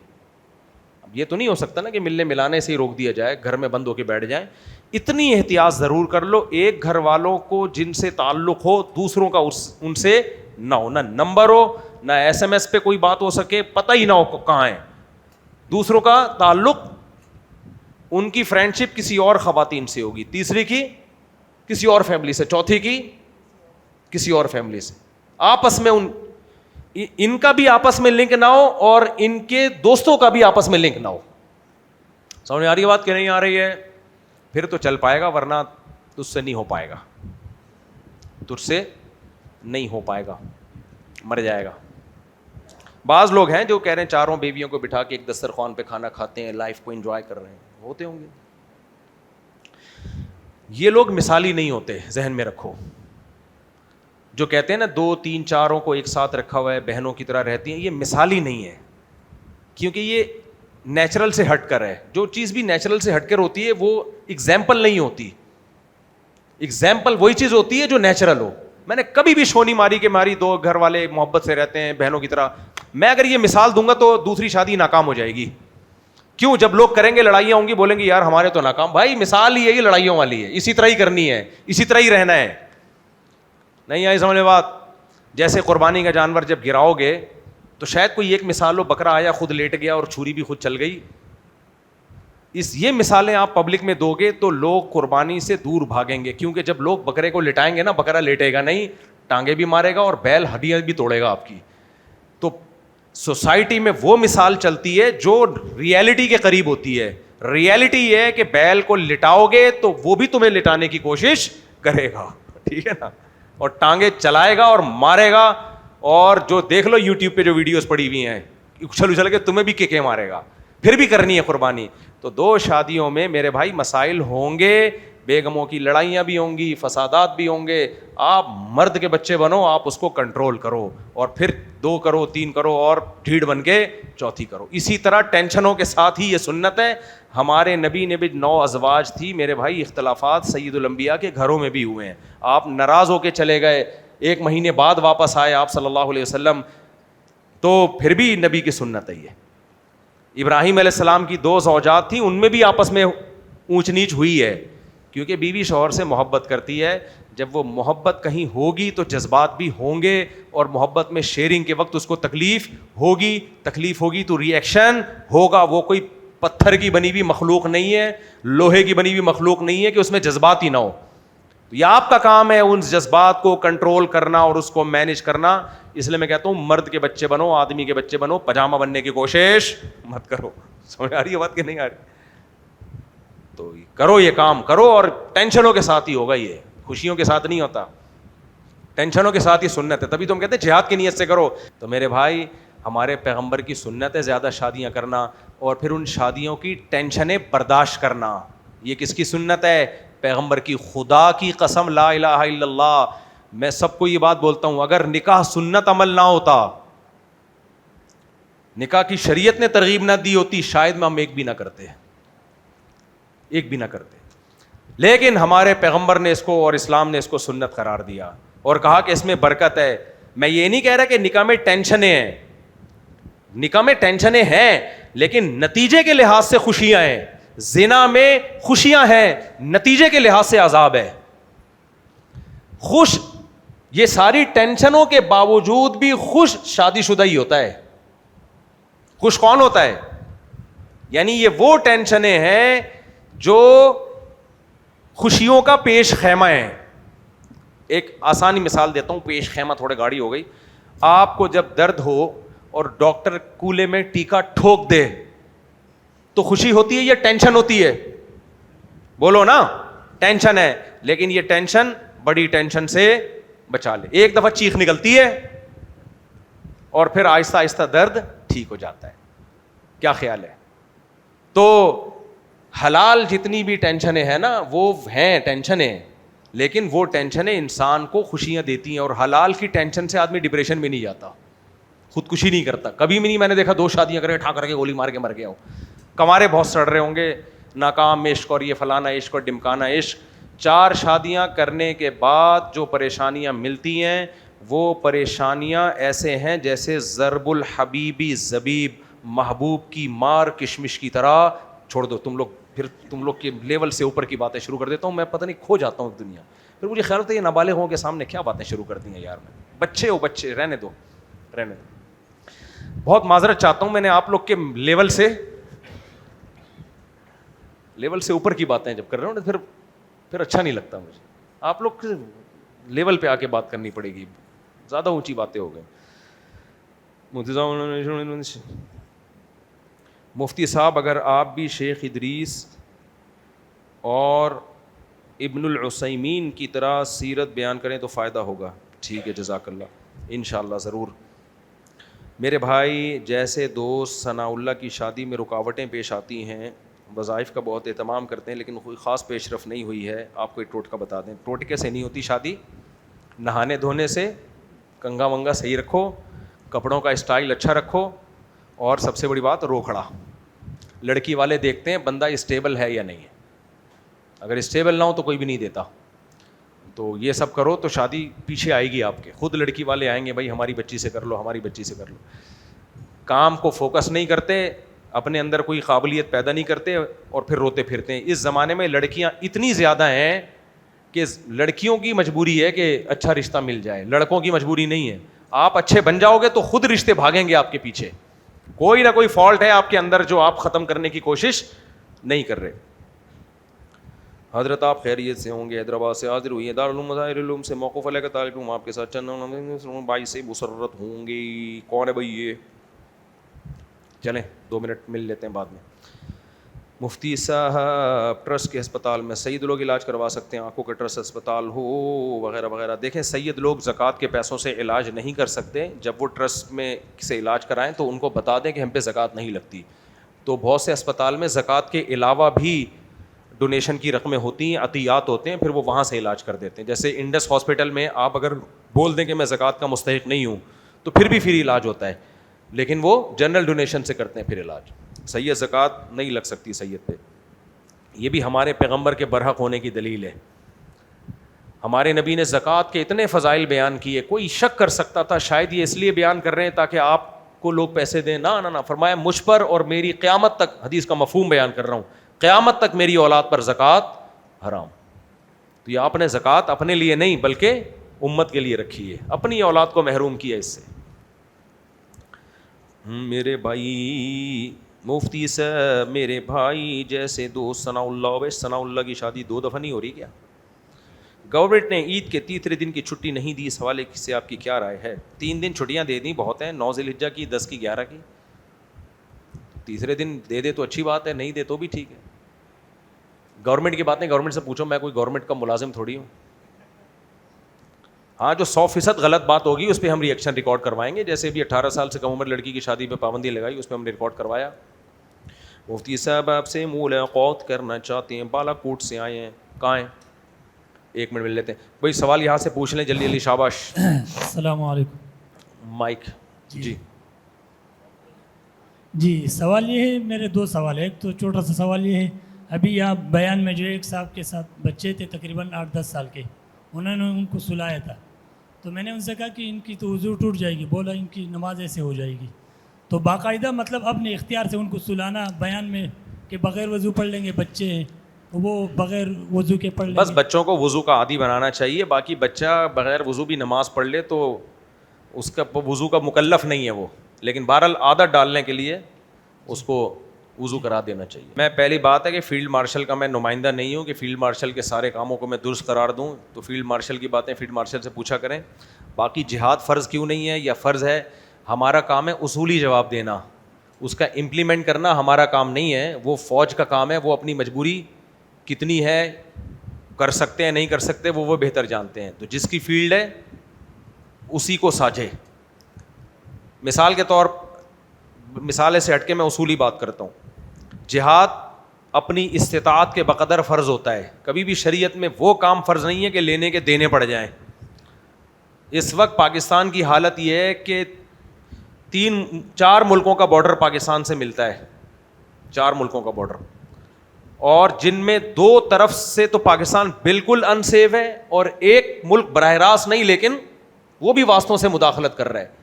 اب یہ تو نہیں ہو سکتا نا کہ ملنے ملانے سے ہی روک دیا جائے, گھر میں بند ہو کے بیٹھ جائیں. اتنی احتیاط ضرور کر لو, ایک گھر والوں کو جن سے تعلق ہو دوسروں کا ان سے نہ ہو, نہ نمبر ہو, نہ SMS پہ کوئی بات ہو سکے, پتہ ہی نہ ہو کہاں ہے. دوسروں کا تعلق, ان کی فرینڈشپ کسی اور خواتین سے ہوگی, تیسری کی کسی اور فیملی سے, چوتھی کی کسی اور فیملی سے. آپس میں ان کا بھی آپس میں لنک نہ ہو اور ان کے دوستوں کا بھی آپس میں لنک نہ ہو. سمجھ آ رہی ہے بات کہ نہیں آ رہی ہے؟ پھر تو چل پائے گا, ورنہ تجھ سے نہیں ہو پائے گا, تجھ سے نہیں ہو پائے گا, مر جائے گا. بعض لوگ ہیں جو کہہ رہے ہیں 4 بیویوں کو بٹھا کے ایک دسترخوان پہ کھانا کھاتے ہیں, لائف کو انجوائے کر رہے ہیں, ہوتے ہوں گے. یہ لوگ مثالی نہیں ہوتے, ذہن میں رکھو. جو کہتے ہیں نا 2 3 4 کو ایک ساتھ رکھا ہوا ہے, بہنوں کی طرح رہتی ہیں, یہ مثالی نہیں ہے, کیونکہ یہ نیچرل سے ہٹ کر ہے. جو چیز بھی نیچرل سے ہٹ کر ہوتی ہے وہ ایگزامپل نہیں ہوتی. ایگزامپل وہی چیز ہوتی ہے جو نیچرل ہو. میں نے کبھی بھی شو نہیں ماری کہ ہماری دو گھر والے محبت سے رہتے ہیں بہنوں کی طرح. میں اگر یہ مثال دوں گا تو دوسری شادی ناکام ہو جائے گی. کیوں؟ جب لوگ کریں گے لڑائیاں ہوں گی, بولیں گے یار ہمارے تو ناکام. بھائی مثال ہی یہی لڑائیوں والی ہے, اسی طرح ہی کرنی ہے, اسی طرح ہی رہنا ہے. نہیں آئی سمجھ میں بات؟ جیسے قربانی کا جانور جب گراؤ گے تو شاید کوئی ایک مثال ہو, بکرا آیا خود لیٹ گیا اور چھری بھی خود چل گئی. یہ مثالیں آپ پبلک میں دو گے تو لوگ قربانی سے دور بھاگیں گے, کیونکہ جب لوگ بکرے کو لٹائیں گے نا, بکرا لیٹے گا نہیں, ٹانگیں بھی مارے گا اور بیل ہڈیاں بھی توڑے گا آپ کی. تو سوسائٹی میں وہ مثال چلتی ہے جو ریئلٹی کے قریب ہوتی ہے. ریئلٹی یہ ہے کہ بیل کو لٹاؤ گے تو وہ بھی تمہیں لٹانے کی کوشش کرے گا, ٹھیک ہے نا, اور ٹانگیں چلائے گا اور مارے گا. اور جو دیکھ لو یوٹیوب پہ جو ویڈیوز پڑی ہوئی ہیں, اچھل اچھل کے تمہیں بھی کیکیں مارے گا, پھر بھی کرنی ہے قربانی. تو دو شادیوں میں میرے بھائی مسائل ہوں گے, بیگموں کی لڑائیاں بھی ہوں گی, فسادات بھی ہوں گے. آپ مرد کے بچے بنو, آپ اس کو کنٹرول کرو, اور پھر 2 کرو 3 کرو اور ڈھیڑ بن کے چوتھی کرو. اسی طرح ٹینشنوں کے ساتھ ہی یہ سنت ہے. ہمارے نبی نے بھی 9 ازواج تھی میرے بھائی. اختلافات سید الانبیاء کے گھروں میں بھی ہوئے ہیں. آپ ناراض ہو کے چلے گئے, 1 مہینے بعد واپس آئے آپ صلی اللہ علیہ وسلم, تو پھر بھی نبی کی سنت ہے یہ. ابراہیم علیہ السلام کی 2 زوجات تھیں, ان میں بھی آپس میں اونچ نیچ ہوئی ہے, کیونکہ بیوی شوہر سے محبت کرتی ہے. جب وہ محبت کہیں ہوگی تو جذبات بھی ہوں گے, اور محبت میں شیئرنگ کے وقت اس کو تکلیف ہوگی تو ری ایکشن ہوگا. وہ کوئی پتھر کی بنی ہوئی مخلوق نہیں ہے, لوہے کی بنی ہوئی مخلوق نہیں ہے کہ اس میں جذبات ہی نہ ہو. یہ آپ کا کام ہے ان جذبات کو کنٹرول کرنا اور اس کو مینیج کرنا. اس لیے میں کہتا ہوں مرد کے بچے بنو, آدمی کے بچے بنو, پجامہ بننے کی کوشش مت کرو. سمجھ آ رہی ہے بات کہ نہیں آ رہی؟ تو کرو, یہ کام کرو, اور ٹینشنوں کے ساتھ ہی ہوگا, یہ خوشیوں کے ساتھ نہیں ہوتا, ٹینشنوں کے ساتھ ہی سنت ہے. تبھی تو ہم کہتے ہیں جہاد کی نیت سے کرو. تو میرے بھائی ہمارے پیغمبر کی سنت ہے زیادہ شادیاں کرنا, اور پھر ان شادیوں کی ٹینشنیں برداشت کرنا. یہ کس کی سنت ہے؟ پیغمبر کی. خدا کی قسم لا الہ الا اللہ, میں سب کو یہ بات بولتا ہوں, اگر نکاح سنت عمل نہ ہوتا, نکاح کی شریعت نے ترغیب نہ دی ہوتی, شاید میں ہم ایک بھی نہ کرتے. لیکن ہمارے پیغمبر نے اس کو اور اسلام نے اس کو سنت قرار دیا اور کہا کہ اس میں برکت ہے. میں یہ نہیں کہہ رہا کہ نکاح میں ٹینشنیں ہیں, نکاح میں ٹینشنیں ہیں لیکن نتیجے کے لحاظ سے خوشیاں ہیں. زنا میں خوشیاں ہیں, نتیجے کے لحاظ سے عذاب ہے. خوش, یہ ساری ٹینشنوں کے باوجود بھی خوش شادی شدہ ہی ہوتا ہے. خوش کون ہوتا ہے؟ یعنی یہ وہ ٹینشنیں ہیں جو خوشیوں کا پیش خیمہ ہے. ایک آسانی مثال دیتا ہوں, پیش خیمہ تھوڑے گاڑی ہو گئی. آپ کو جب درد ہو اور ڈاکٹر کولے میں ٹیکا ٹھوک دے تو خوشی ہوتی ہے یا ٹینشن ہوتی ہے؟ بولو نا, ٹینشن ہے. لیکن یہ ٹینشن بڑی ٹینشن سے بچا لے. ایک دفعہ چیخ نکلتی ہے اور پھر آہستہ آہستہ درد ٹھیک ہو جاتا ہے. کیا خیال ہے؟ تو حلال جتنی بھی ٹینشنیں ہیں نا وہ ہیں ٹینشنیں, لیکن وہ ٹینشنیں انسان کو خوشیاں دیتی ہیں. اور حلال کی ٹینشن سے آدمی ڈپریشن میں نہیں جاتا, خودکشی نہیں کرتا. کبھی بھی نہیں میں نے دیکھا 2 شادیاں کر کے ٹھا کر کے گولی مار کے مر گیا ہو. کمارے بہت سڑ رہے ہوں گے, ناکام عشق اور یہ فلانا عشق اور ڈمکانا عشق. 4 شادیاں کرنے کے بعد جو پریشانیاں ملتی ہیں وہ پریشانیاں ایسے ہیں جیسے ضرب الحبیبی زبیب, محبوب کی مار کشمش کی طرح. چھوڑ دو تم لوگ, پھر تم لوگ کے لیول سے اوپر کی باتیں شروع کر دیتا ہوں میں, پتہ نہیں کھو جاتا ہوں دنیا. پھر مجھے خیال ہوتا ہے یہ نابالغوں کے سامنے کیا باتیں شروع کر دی ہیں یار. میں بچے ہو, بچے رہنے دو. بہت معذرت چاہتا ہوں, میں نے آپ لوگ کے لیول سے اوپر کی باتیں جب کر رہا ہوں پھر اچھا نہیں لگتا مجھے. آپ لوگ کے لیول پہ آ کے بات کرنی پڑے گی, زیادہ اونچی باتیں ہو گئی. مفتی صاحب اگر آپ بھی شیخ ادریس اور ابن العثیمین کی طرح سیرت بیان کریں تو فائدہ ہوگا. ٹھیک ہے, جزاک اللہ, انشاءاللہ ضرور. میرے بھائی جیسے دوست ثناء اللہ کی شادی میں رکاوٹیں پیش آتی ہیں, وظائف کا بہت اہتمام کرتے ہیں لیکن کوئی خاص پیش رفت نہیں ہوئی ہے, آپ کو ایک ٹوٹکا بتا دیں. ٹوٹکے سے نہیں ہوتی شادی, نہانے دھونے سے, کنگا ونگا صحیح رکھو, کپڑوں کا اسٹائل اچھا رکھو, اور سب سے بڑی بات روکھڑا. لڑکی والے دیکھتے ہیں بندہ اسٹیبل ہے یا نہیں ہے, اگر اسٹیبل نہ ہو تو کوئی بھی نہیں دیتا. تو یہ سب کرو تو شادی پیچھے آئے گی آپ کے. خود لڑکی والے آئیں گے, بھائی ہماری بچی سے کر لو, ہماری بچی سے کر لو. کام کو فوکس نہیں کرتے, اپنے اندر کوئی قابلیت پیدا نہیں کرتے اور پھر روتے پھرتے ہیں. اس زمانے میں لڑکیاں اتنی زیادہ ہیں کہ لڑکیوں کی مجبوری ہے کہ اچھا رشتہ مل جائے, لڑکوں کی مجبوری نہیں ہے. آپ اچھے بن جاؤ گے تو خود رشتے بھاگیں گے آپ کے پیچھے. کوئی نہ کوئی فالٹ ہے آپ کے اندر جو آپ ختم کرنے کی کوشش نہیں کر رہے. حضرت آپ خیریت سے ہوں گے؟ حیدرآباد سے حاضر ہوئی ہیں, دارالعلوم مظاہر علوم سے موقوف علیہ کا طالب ہوں, آپ کے ساتھ چند بھائی سے مسرت ہوں گی. کون ہے بھائی یہ؟ چلیں 2 منٹ مل لیتے ہیں بعد میں. مفتی صاحب ٹرسٹ کے ہسپتال میں سید لوگ علاج کروا سکتے ہیں؟ آنکھوں کا ٹرسٹ ہسپتال ہو وغیرہ وغیرہ. دیکھیں سید لوگ زکوٰۃ کے پیسوں سے علاج نہیں کر سکتے. جب وہ ٹرسٹ میں سے علاج کرائیں تو ان کو بتا دیں کہ ہم پہ زکوٰۃ نہیں لگتی. تو بہت سے ہسپتال میں زکوٰۃ کے علاوہ بھی ڈونیشن کی رقمیں ہوتی ہیں, عطیات ہوتے ہیں, پھر وہ وہاں سے علاج کر دیتے ہیں. جیسے انڈس ہاسپٹل میں آپ اگر بول دیں کہ میں زکوٰۃ کا مستحق نہیں ہوں تو پھر بھی فری علاج ہوتا ہے, لیکن وہ جنرل ڈونیشن سے کرتے ہیں پھر علاج. سید زکوٰۃ نہیں لگ سکتی سید پہ. یہ بھی ہمارے پیغمبر کے برحق ہونے کی دلیل ہے. ہمارے نبی نے زکوٰۃ کے اتنے فضائل بیان کیے, کوئی شک کر سکتا تھا شاید یہ اس لیے بیان کر رہے ہیں تاکہ آپ کو لوگ پیسے دیں. نہ فرمایا مجھ پر اور میری قیامت تک, حدیث کا مفہوم بیان کر رہا ہوں, قیامت تک میری اولاد پر زکوٰۃ حرام. تو یہ آپ نے زکوٰۃ اپنے لیے نہیں بلکہ امت کے لیے رکھی ہے, اپنی اولاد کو محروم کیا اس سے. میرے بھائی مفتی صاحب, میرے بھائی جیسے دوست ثناء اللہ کی شادی 2 دفعہ نہیں ہو رہی کیا؟ گورنمنٹ نے عید کے تیسرے دن کی چھٹی نہیں دی, اس حوالے سے آپ کی کیا رائے ہے؟ 3 دن چھٹیاں دے دیں بہت ہیں, 9 ذی الحجہ کی, 10 کی, 11 کی. تیسرے دن دے دے تو اچھی بات ہے, نہیں دے تو بھی ٹھیک ہے. گورنمنٹ کی بات نہیں, گورنمنٹ سے پوچھو, میں کوئی گورنمنٹ کا ملازم تھوڑی ہوں. ہاں جو 100% غلط بات ہوگی اس پہ ہم ری ایکشن ریکارڈ کروائیں گے. جیسے بھی 18 سال سے کم عمر لڑکی کی شادی پہ پابندی لگائی, اس پہ ہم نے ریکارڈ کروایا. مفتی صاحب آپ سے ملاقات کرنا چاہتے ہیں, بالا کوٹ سے آئے ہیں. کہاں ہیں؟ 1 منٹ مل لیتے ہیں بھائی. سوال یہاں سے پوچھ لیں جلدی جلدی, شاباش. السلام علیکم. مائک جی سوال یہ ہے, میرے 2 سوال ہیں. ایک تو چھوٹا سا سوال یہ ہے, ابھی آپ بیان میں جو ایک صاحب کے ساتھ بچے تھے تقریباً 8-10 سال کے, انہوں نے ان کو سلایا تھا, تو میں نے ان سے کہا کہ ان کی تو وضو ٹوٹ جائے گی. بولا ان کی نماز ایسے ہو جائے گی. تو باقاعدہ مطلب اپنے اختیار سے ان کو سلانا بیان میں کہ بغیر وضو پڑھ لیں گے, بچے ہیں وہ بغیر وضو کے پڑھ لیں گے. بس بچوں کو وضو کا عادی بنانا چاہیے. باقی بچہ بغیر وضو بھی نماز پڑھ لے تو اس کا وضو کا مکلف نہیں ہے وہ, لیکن بہرحال عادت ڈالنے کے لیے اس کو وضو کرا دینا چاہیے. میں پہلی بات ہے کہ فیلڈ مارشل کا میں نمائندہ نہیں ہوں کہ فیلڈ مارشل کے سارے کاموں کو میں درست قرار دوں. تو فیلڈ مارشل کی باتیں فیلڈ مارشل سے پوچھا کریں. باقی جہاد فرض کیوں نہیں ہے یا فرض ہے, ہمارا کام ہے اصولی جواب دینا, اس کا امپلیمنٹ کرنا ہمارا کام نہیں ہے. وہ فوج کا کام ہے, وہ اپنی مجبوری کتنی ہے, کر سکتے ہیں نہیں کر سکتے, وہ بہتر جانتے ہیں. تو جس کی فیلڈ ہے اسی کو ساجھے. مثال کے طور مثالیں سے ہٹ کے میں اصولی بات کرتا ہوں. جہاد اپنی استطاعت کے بقدر فرض ہوتا ہے. کبھی بھی شریعت میں وہ کام فرض نہیں ہے کہ لینے کے دینے پڑ جائیں. اس وقت پاکستان کی حالت یہ ہے کہ 3-4 ملکوں کا بارڈر پاکستان سے ملتا ہے, 4 ملکوں کا بارڈر, اور جن میں 2 طرف سے تو پاکستان بالکل انسیف ہے, اور ایک ملک براہ راست نہیں لیکن وہ بھی واسطوں سے مداخلت کر رہا ہے.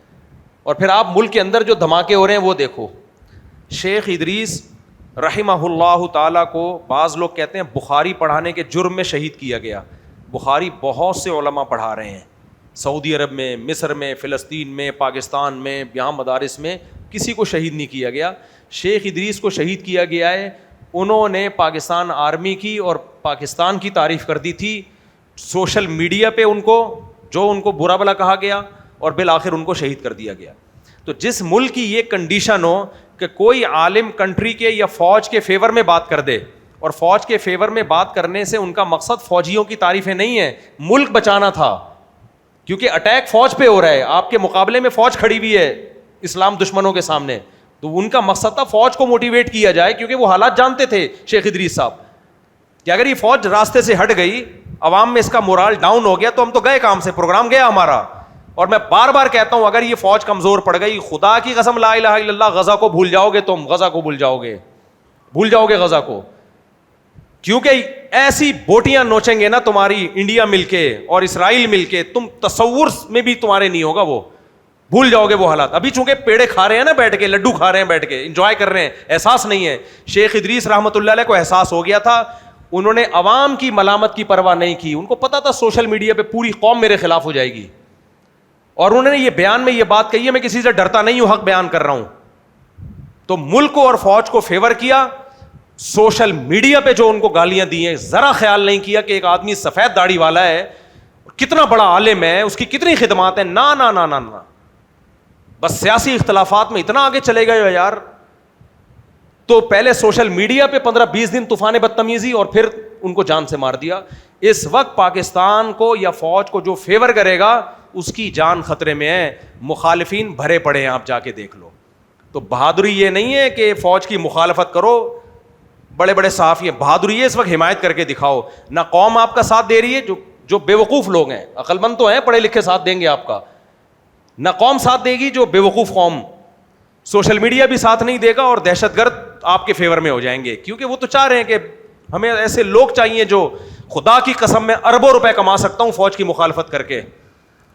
اور پھر آپ ملک کے اندر جو دھماکے ہو رہے ہیں وہ دیکھو. شیخ ادریس رحمہ اللہ تعالیٰ کو بعض لوگ کہتے ہیں بخاری پڑھانے کے جرم میں شہید کیا گیا. بخاری بہت سے علماء پڑھا رہے ہیں, سعودی عرب میں, مصر میں, فلسطین میں, پاکستان میں, یہاں مدارس میں, کسی کو شہید نہیں کیا گیا. شیخ ادریس کو شہید کیا گیا ہے. انہوں نے پاکستان آرمی کی اور پاکستان کی تعریف کر دی تھی سوشل میڈیا پہ, ان کو برا بلا کہا گیا اور بالآخر ان کو شہید کر دیا گیا. تو جس ملک کی یہ کنڈیشن ہو کہ کوئی عالم کنٹری کے یا فوج کے فیور میں بات کر دے, اور فوج کے فیور میں بات کرنے سے ان کا مقصد فوجیوں کی تعریفیں نہیں ہے, ملک بچانا تھا, کیونکہ اٹیک فوج پہ ہو رہا ہے, آپ کے مقابلے میں فوج کھڑی ہوئی ہے اسلام دشمنوں کے سامنے, تو ان کا مقصد تھا فوج کو موٹیویٹ کیا جائے, کیونکہ وہ حالات جانتے تھے شیخ ادریس صاحب کہ اگر یہ فوج راستے سے ہٹ گئی, عوام میں اس کا مورال ڈاؤن ہو گیا, تو ہم تو گئے کام سے, پروگرام گیا ہمارا. اور میں بار بار کہتا ہوں اگر یہ فوج کمزور پڑ گئی, خدا کی قسم لا الہ الا اللہ, غزہ کو بھول جاؤ گے, تم غزہ کو بھول جاؤ گے غزہ کو. کیونکہ ایسی بوٹیاں نوچیں گے نا تمہاری انڈیا مل کے اور اسرائیل مل کے, تم تصور میں بھی تمہارے نہیں ہوگا, وہ بھول جاؤ گے وہ حالات. ابھی چونکہ پیڑے کھا رہے ہیں نا بیٹھ کے, لڈو کھا رہے ہیں بیٹھ کے, انجوائے کر رہے ہیں, احساس نہیں ہے. شیخ ادریس رحمۃ اللہ علیہ کو احساس ہو گیا تھا, انہوں نے عوام کی ملامت کی پرواہ نہیں کی. ان کو پتا تھا سوشل میڈیا پہ پوری قوم میرے خلاف ہو جائے گی, اور انہوں نے یہ بیان میں یہ بات کہی ہے, میں کسی سے ڈرتا نہیں ہوں, حق بیان کر رہا ہوں. تو ملک کو اور فوج کو فیور کیا. سوشل میڈیا پہ جو ان کو گالیاں دی ہیں, ذرا خیال نہیں کیا کہ ایک آدمی سفید داڑھی والا ہے, کتنا بڑا عالم ہے, اس کی کتنی خدمات ہیں. نا نا نا نا نا, بس سیاسی اختلافات میں اتنا آگے چلے گئے یار. تو پہلے سوشل میڈیا پہ 15-20 دن طوفان بدتمیزی, اور پھر ان کو جان سے مار دیا. اس وقت پاکستان کو یا فوج کو جو فیور کرے گا اس کی جان خطرے میں ہے. مخالفین بھرے پڑے ہیں, آپ جا کے دیکھ لو. تو بہادری یہ نہیں ہے کہ فوج کی مخالفت کرو, بڑے بڑے صحافی ہیں, بہادری ہے اس وقت حمایت کر کے دکھاؤ. نہ قوم آپ کا ساتھ دے رہی ہے, جو بے وقوف لوگ ہیں, عقل مند تو ہیں, پڑھے لکھے ساتھ دیں گے آپ کا, نہ قوم ساتھ دے گی جو بے وقوف قوم. سوشل میڈیا بھی ساتھ نہیں دے گا, اور دہشت گرد آپ کے فیور میں ہو جائیں گے, کیونکہ وہ تو چاہ رہے ہیں کہ ہمیں ایسے لوگ چاہیے جو, خدا کی قسم میں اربوں روپے کما سکتا ہوں فوج کی مخالفت کر کے.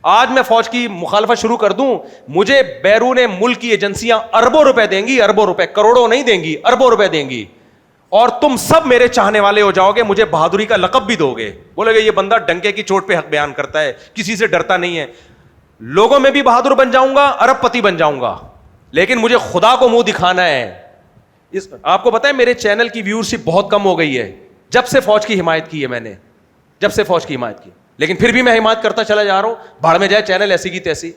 آج میں فوج کی مخالفت شروع کر دوں, مجھے بیرون ملک کی ایجنسیاں اربوں روپے دیں گی, اربوں روپے, کروڑوں نہیں دیں گی, اربوں روپے دیں گی, اور تم سب میرے چاہنے والے ہو جاؤ گے, مجھے بہادری کا لقب بھی دو گے, بولے گے یہ بندہ ڈنکے کی چوٹ پہ حق بیان کرتا ہے, کسی سے ڈرتا نہیں ہے. لوگوں میں بھی بہادر بن جاؤں گا, ارب پتی بن جاؤں گا, لیکن مجھے خدا کو منہ دکھانا ہے. آپ کو پتا ہے میرے چینل کی ویورشپ بہت کم ہو گئی ہے جب سے فوج کی حمایت کی ہے میں نے, جب سے فوج کی حمایت کی, لیکن پھر بھی میں حمایت کرتا چلا جا رہا ہوں. بھاڑ میں جائے چینل ایسی کی تیسی.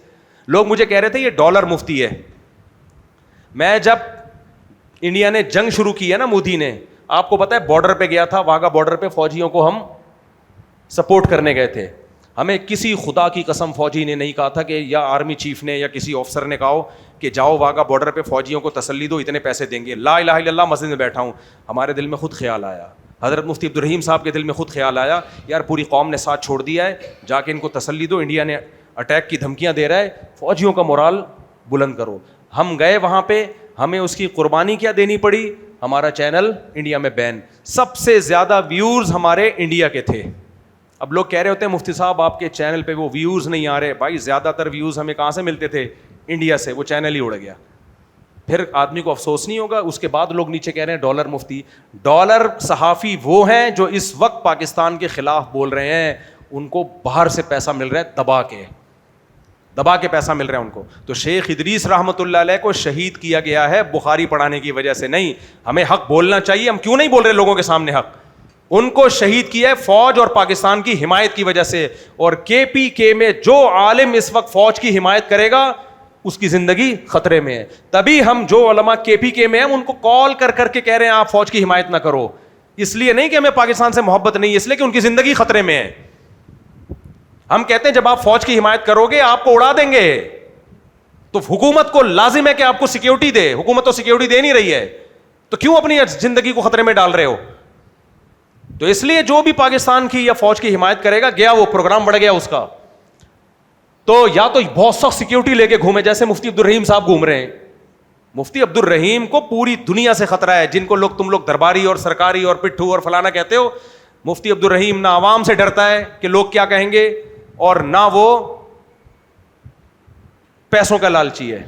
لوگ مجھے کہہ رہے تھے یہ ڈالر مفتی ہے. میں جب انڈیا نے جنگ شروع کی ہے نا, مودی نے, آپ کو پتا ہے بارڈر پہ گیا تھا, واگا بارڈر پہ فوجیوں کو ہم سپورٹ کرنے گئے تھے. ہمیں کسی خدا کی قسم فوجی نے نہیں کہا تھا کہ, یا آرمی چیف نے یا کسی آفسر نے کہا کہ جاؤ واگا بارڈر پہ فوجیوں کو تسلی دو, اتنے پیسے دیں گے. لا الہ الا اللہ مسجد میں بیٹھا ہوں, ہمارے دل میں خود خیال آیا, حضرت مفتی عبدالرحیم صاحب کے دل میں خود خیال آیا, یار پوری قوم نے ساتھ چھوڑ دیا ہے, جا کے ان کو تسلی دو, انڈیا نے اٹیک کی دھمکیاں دے رہا ہے, فوجیوں کا مورال بلند کرو. ہم گئے وہاں پہ, ہمیں اس کی قربانی کیا دینی پڑی, ہمارا چینل انڈیا میں بین. سب سے زیادہ ویورز ہمارے انڈیا کے تھے. اب لوگ کہہ رہے ہوتے ہیں مفتی صاحب آپ کے چینل پہ وہ ویوز نہیں آ رہے. بھائی زیادہ تر ویوز ہمیں کہاں سے ملتے تھے, انڈیا سے, وہ چینل ہی اڑ گیا. پھر آدمی کو افسوس نہیں ہوگا. اس کے بعد لوگ نیچے کہہ رہے ہیں ڈالر مفتی. ڈالر صحافی وہ ہیں جو اس وقت پاکستان کے خلاف بول رہے ہیں, ان کو باہر سے پیسہ مل رہا ہے, دبا کے پیسہ مل رہا ہے ان کو. تو شیخ ادریس رحمۃ اللہ علیہ کو شہید کیا گیا ہے بخاری پڑھانے کی وجہ سے نہیں. ہمیں حق بولنا چاہیے, ہم کیوں نہیں بول رہے لوگوں کے سامنے حق. ان کو شہید کیا ہے فوج اور پاکستان کی حمایت کی وجہ سے. اور کے پی کے میں جو عالم اس وقت فوج کی حمایت کرے گا اس کی زندگی خطرے میں ہے. تبھی ہم جو علماء کے پی کے میں ہیں ان کو کال کر کے کہہ رہے ہیں آپ فوج کی حمایت نہ کرو. اس لیے نہیں کہ ہمیں پاکستان سے محبت نہیں, اس لیے کہ ان کی زندگی خطرے میں ہے. ہم کہتے ہیں جب آپ فوج کی حمایت کرو گے آپ کو اڑا دیں گے, تو حکومت کو لازم ہے کہ آپ کو سیکیورٹی دے. حکومت تو سیکیورٹی دے نہیں رہی ہے, تو کیوں اپنی زندگی کو خطرے میں ڈال رہے ہو. تو اس لیے جو بھی پاکستان کی یا فوج کی حمایت کرے گا, گیا وہ پروگرام بڑھ گیا اس کا, تو یا تو بہت سخت سیکیورٹی لے کے گھومے جیسے مفتی عبدالرحیم صاحب گھوم رہے ہیں. مفتی عبدالرحیم کو پوری دنیا سے خطرہ ہے. جن کو تم لوگ درباری اور سرکاری اور پٹھو اور فلانا کہتے ہو, مفتی عبدالرحیم نہ عوام سے ڈرتا ہے کہ لوگ کیا کہیں گے, اور نہ وہ پیسوں کا لالچی ہے.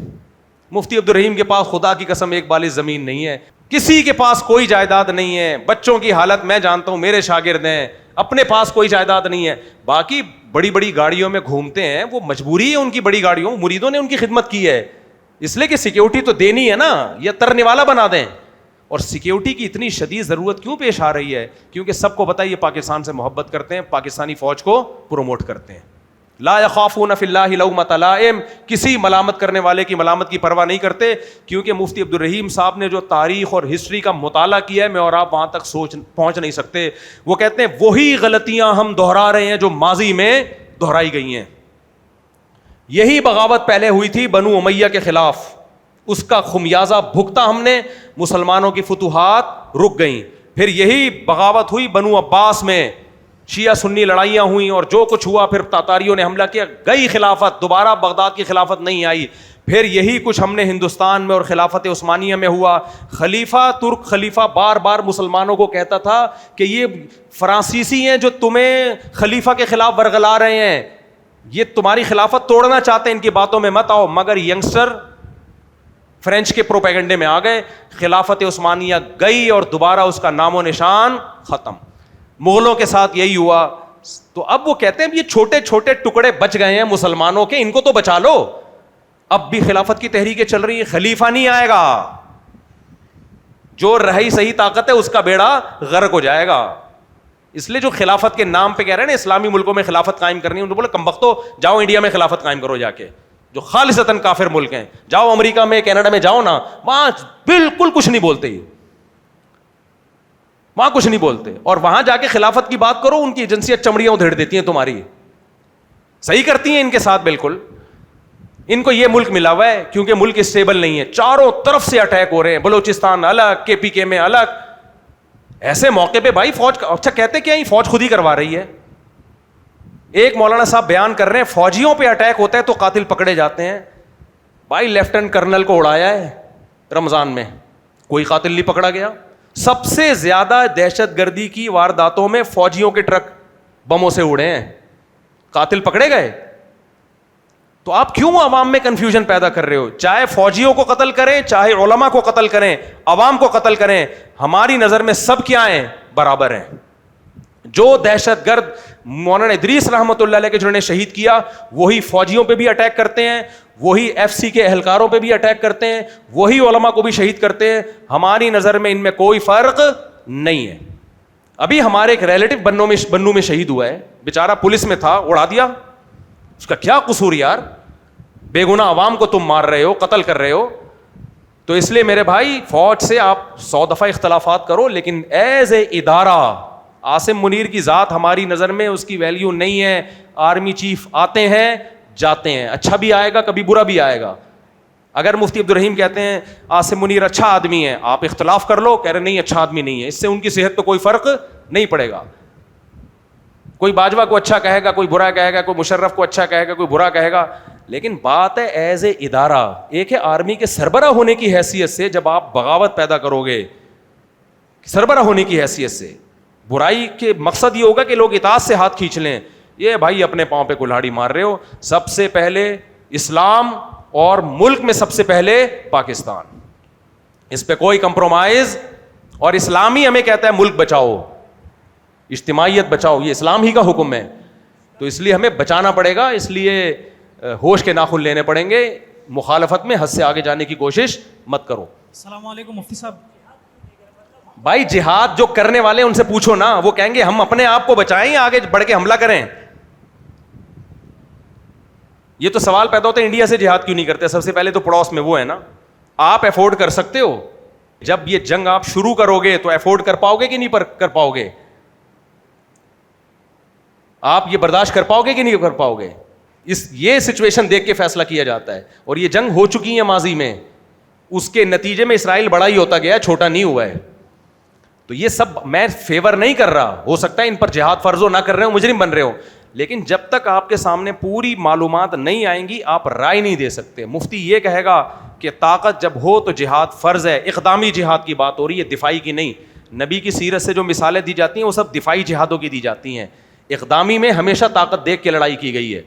مفتی عبدالرحیم کے پاس خدا کی قسم ایک بالی زمین نہیں ہے, کسی کے پاس کوئی جائیداد نہیں ہے. بچوں کی حالت میں جانتا ہوں, میرے شاگرد ہیں, اپنے پاس کوئی جائیداد نہیں ہے. باقی بڑی بڑی گاڑیوں میں گھومتے ہیں, وہ مجبوری ہے ان کی, بڑی گاڑیوں, مریدوں نے ان کی خدمت کی ہے, اس لیے کہ سیکیورٹی تو دینی ہے نا, یا ترنے والا بنا دیں. اور سیکیورٹی کی اتنی شدید ضرورت کیوں پیش آ رہی ہے, کیونکہ سب کو پتہ ہے یہ پاکستان سے محبت کرتے ہیں, پاکستانی فوج کو پروموٹ کرتے ہیں. لا یخافون فی اللہ لومۃ لائم, کسی ملامت کرنے والے کی ملامت کی پرواہ نہیں کرتے. کیونکہ مفتی عبدالرحیم صاحب نے جو تاریخ اور ہسٹری کا مطالعہ کیا ہے, میں اور آپ وہاں تک پہنچ نہیں سکتے. وہ کہتے ہیں وہی غلطیاں ہم دہرا رہے ہیں جو ماضی میں دہرائی گئی ہیں. یہی بغاوت پہلے ہوئی تھی بنو امیہ کے خلاف, اس کا خمیازہ بھگتا ہم نے, مسلمانوں کی فتوحات رک گئیں. پھر یہی بغاوت ہوئی بنو عباس میں, شیعہ سنی لڑائیاں ہوئیں اور جو کچھ ہوا, پھر تاتاریوں نے حملہ کیا, گئی خلافت, دوبارہ بغداد کی خلافت نہیں آئی. پھر یہی کچھ ہم نے ہندوستان میں اور خلافت عثمانیہ میں ہوا. خلیفہ ترک خلیفہ بار بار مسلمانوں کو کہتا تھا کہ یہ فرانسیسی ہیں جو تمہیں خلیفہ کے خلاف ورغلا رہے ہیں, یہ تمہاری خلافت توڑنا چاہتے ہیں, ان کی باتوں میں مت آؤ. مگر ینگسٹر فرینچ کے پروپیگنڈے میں آ گئے, خلافت عثمانیہ گئی اور دوبارہ اس کا نام و نشان ختم. مغلوں کے ساتھ یہی ہوا. تو اب وہ کہتے ہیں یہ چھوٹے چھوٹے ٹکڑے بچ گئے ہیں مسلمانوں کے, ان کو تو بچا لو. اب بھی خلافت کی تحریکیں چل رہی ہیں, خلیفہ نہیں آئے گا, جو رہی صحیح طاقت ہے اس کا بیڑا غرق ہو جائے گا. اس لیے جو خلافت کے نام پہ کہہ رہے ہیں نا اسلامی ملکوں میں خلافت قائم کرنی ہے, ان کو بولے کمبختو جاؤ انڈیا میں خلافت قائم کرو جا کے, جو خالصتاً کافر ملک ہیں. جاؤ امریکہ میں کینیڈا میں جاؤ نا, وہاں بالکل کچھ نہیں بولتے, وہاں کچھ نہیں بولتے. اور وہاں جا کے خلافت کی بات کرو, ان کی ایجنسیاں چمڑیاں ادھیڑ دیتی ہیں تمہاری, صحیح کرتی ہیں ان کے ساتھ بالکل. ان کو یہ ملک ملا ہوا ہے کیونکہ ملک اسٹیبل نہیں ہے, چاروں طرف سے اٹیک ہو رہے ہیں, بلوچستان الگ, کے پی کے میں الگ. ایسے موقع پہ بھائی فوج, اچھا کہتے کیا, فوج خود ہی کروا رہی ہے. ایک مولانا صاحب بیان کر رہے ہیں فوجیوں پہ اٹیک ہوتا ہے تو قاتل پکڑے جاتے ہیں. بھائی لیفٹیننٹ کرنل کو اڑایا ہے رمضان میں, کوئی قاتل نہیں پکڑا گیا. سب سے زیادہ دہشت گردی کی وارداتوں میں فوجیوں کے ٹرک بموں سے اڑے ہیں, قاتل پکڑے گئے. تو آپ کیوں عوام میں کنفیوژن پیدا کر رہے ہو؟ چاہے فوجیوں کو قتل کریں, چاہے علماء کو قتل کریں, عوام کو قتل کریں, ہماری نظر میں سب کیا ہیں, برابر ہیں. جو دہشت گرد مولانا ادریس رحمۃ اللہ علیہ کے جنہوں نے شہید کیا, وہی فوجیوں پہ بھی اٹیک کرتے ہیں, وہی ایف سی کے اہلکاروں پہ بھی اٹیک کرتے ہیں, وہی علماء کو بھی شہید کرتے ہیں. ہماری نظر میں ان میں کوئی فرق نہیں ہے. ابھی ہمارے ایک ریلیٹو بنوں میں شہید ہوا ہے, بیچارہ پولیس میں تھا, اڑا دیا. اس کا کیا قصور یار, بے گناہ عوام کو تم مار رہے ہو, قتل کر رہے ہو. تو اس لیے میرے بھائی فوج سے آپ 100 دفعہ اختلافات کرو, لیکن ایز اے ادارہ عاصم منیر کی ذات ہماری نظر میں اس کی ویلیو نہیں ہے. آرمی چیف آتے ہیں جاتے ہیں, اچھا بھی آئے گا کبھی برا بھی آئے گا. اگر مفتی عبدالرحیم کہتے ہیں عاصم منیر اچھا آدمی ہے, آپ اختلاف کر لو, کہہ رہے نہیں اچھا آدمی نہیں ہے, اس سے ان کی صحت پہ کوئی فرق نہیں پڑے گا. کوئی باجوہ کو اچھا کہے گا, کوئی برا کہے گا, کوئی مشرف کو اچھا کہے گا, کوئی برا کہے گا. لیکن بات ہے ایز اے ادارہ, ایک ہے آرمی کے سربراہ ہونے کی حیثیت سے جب آپ بغاوت پیدا کرو گے, سربراہ ہونے کی حیثیت سے برائی کے مقصد یہ ہوگا کہ لوگ اطاعت سے ہاتھ کھینچ لیں. یہ بھائی اپنے پاؤں پہ کلہاڑی مار رہے ہو. سب سے پہلے اسلام اور ملک میں سب سے پہلے پاکستان, اس پہ کوئی کمپرومائز. اور اسلامی ہمیں کہتا ہے ملک بچاؤ, اجتماعیت بچاؤ, یہ اسلام ہی کا حکم ہے. تو اس لیے ہمیں بچانا پڑے گا, اس لیے ہوش کے ناخن لینے پڑیں گے. مخالفت میں حد سے آگے جانے کی کوشش مت کرو. السلام علیکم مفتی صاحب. بھائی جہاد جو کرنے والے ان سے پوچھو نا, وہ کہیں گے ہم اپنے آپ کو بچائیں یا آگے بڑھ کے حملہ کریں. یہ تو سوال پیدا ہوتا ہے انڈیا سے جہاد کیوں نہیں کرتے. سب سے پہلے تو پڑوس میں وہ ہے نا, آپ افورڈ کر سکتے ہو. جب یہ جنگ آپ شروع کرو گے تو افورڈ کر پاؤ گے کہ نہیں کر پاؤ گے؟ آپ یہ برداشت کر پاؤ گے کہ نہیں کر پاؤ گے؟ یہ سچویشن دیکھ کے فیصلہ کیا جاتا ہے. اور یہ جنگ ہو چکی ہے ماضی میں, اس کے نتیجے میں اسرائیل بڑا ہی ہوتا گیا, چھوٹا نہیں ہوا ہے. تو یہ سب میں فیور نہیں کر رہا, ہو سکتا ہے ان پر جہاد فرض ہو, نہ کر رہے ہو, مجرم بن رہے ہو, لیکن جب تک آپ کے سامنے پوری معلومات نہیں آئیں گی آپ رائے نہیں دے سکتے. مفتی یہ کہے گا کہ طاقت جب ہو تو جہاد فرض ہے. اقدامی جہاد کی بات ہو رہی ہے, دفاعی کی نہیں. نبی کی سیرت سے جو مثالیں دی جاتی ہیں وہ سب دفاعی جہادوں کی دی جاتی ہیں. اقدامی میں ہمیشہ طاقت دیکھ کے لڑائی کی گئی ہے.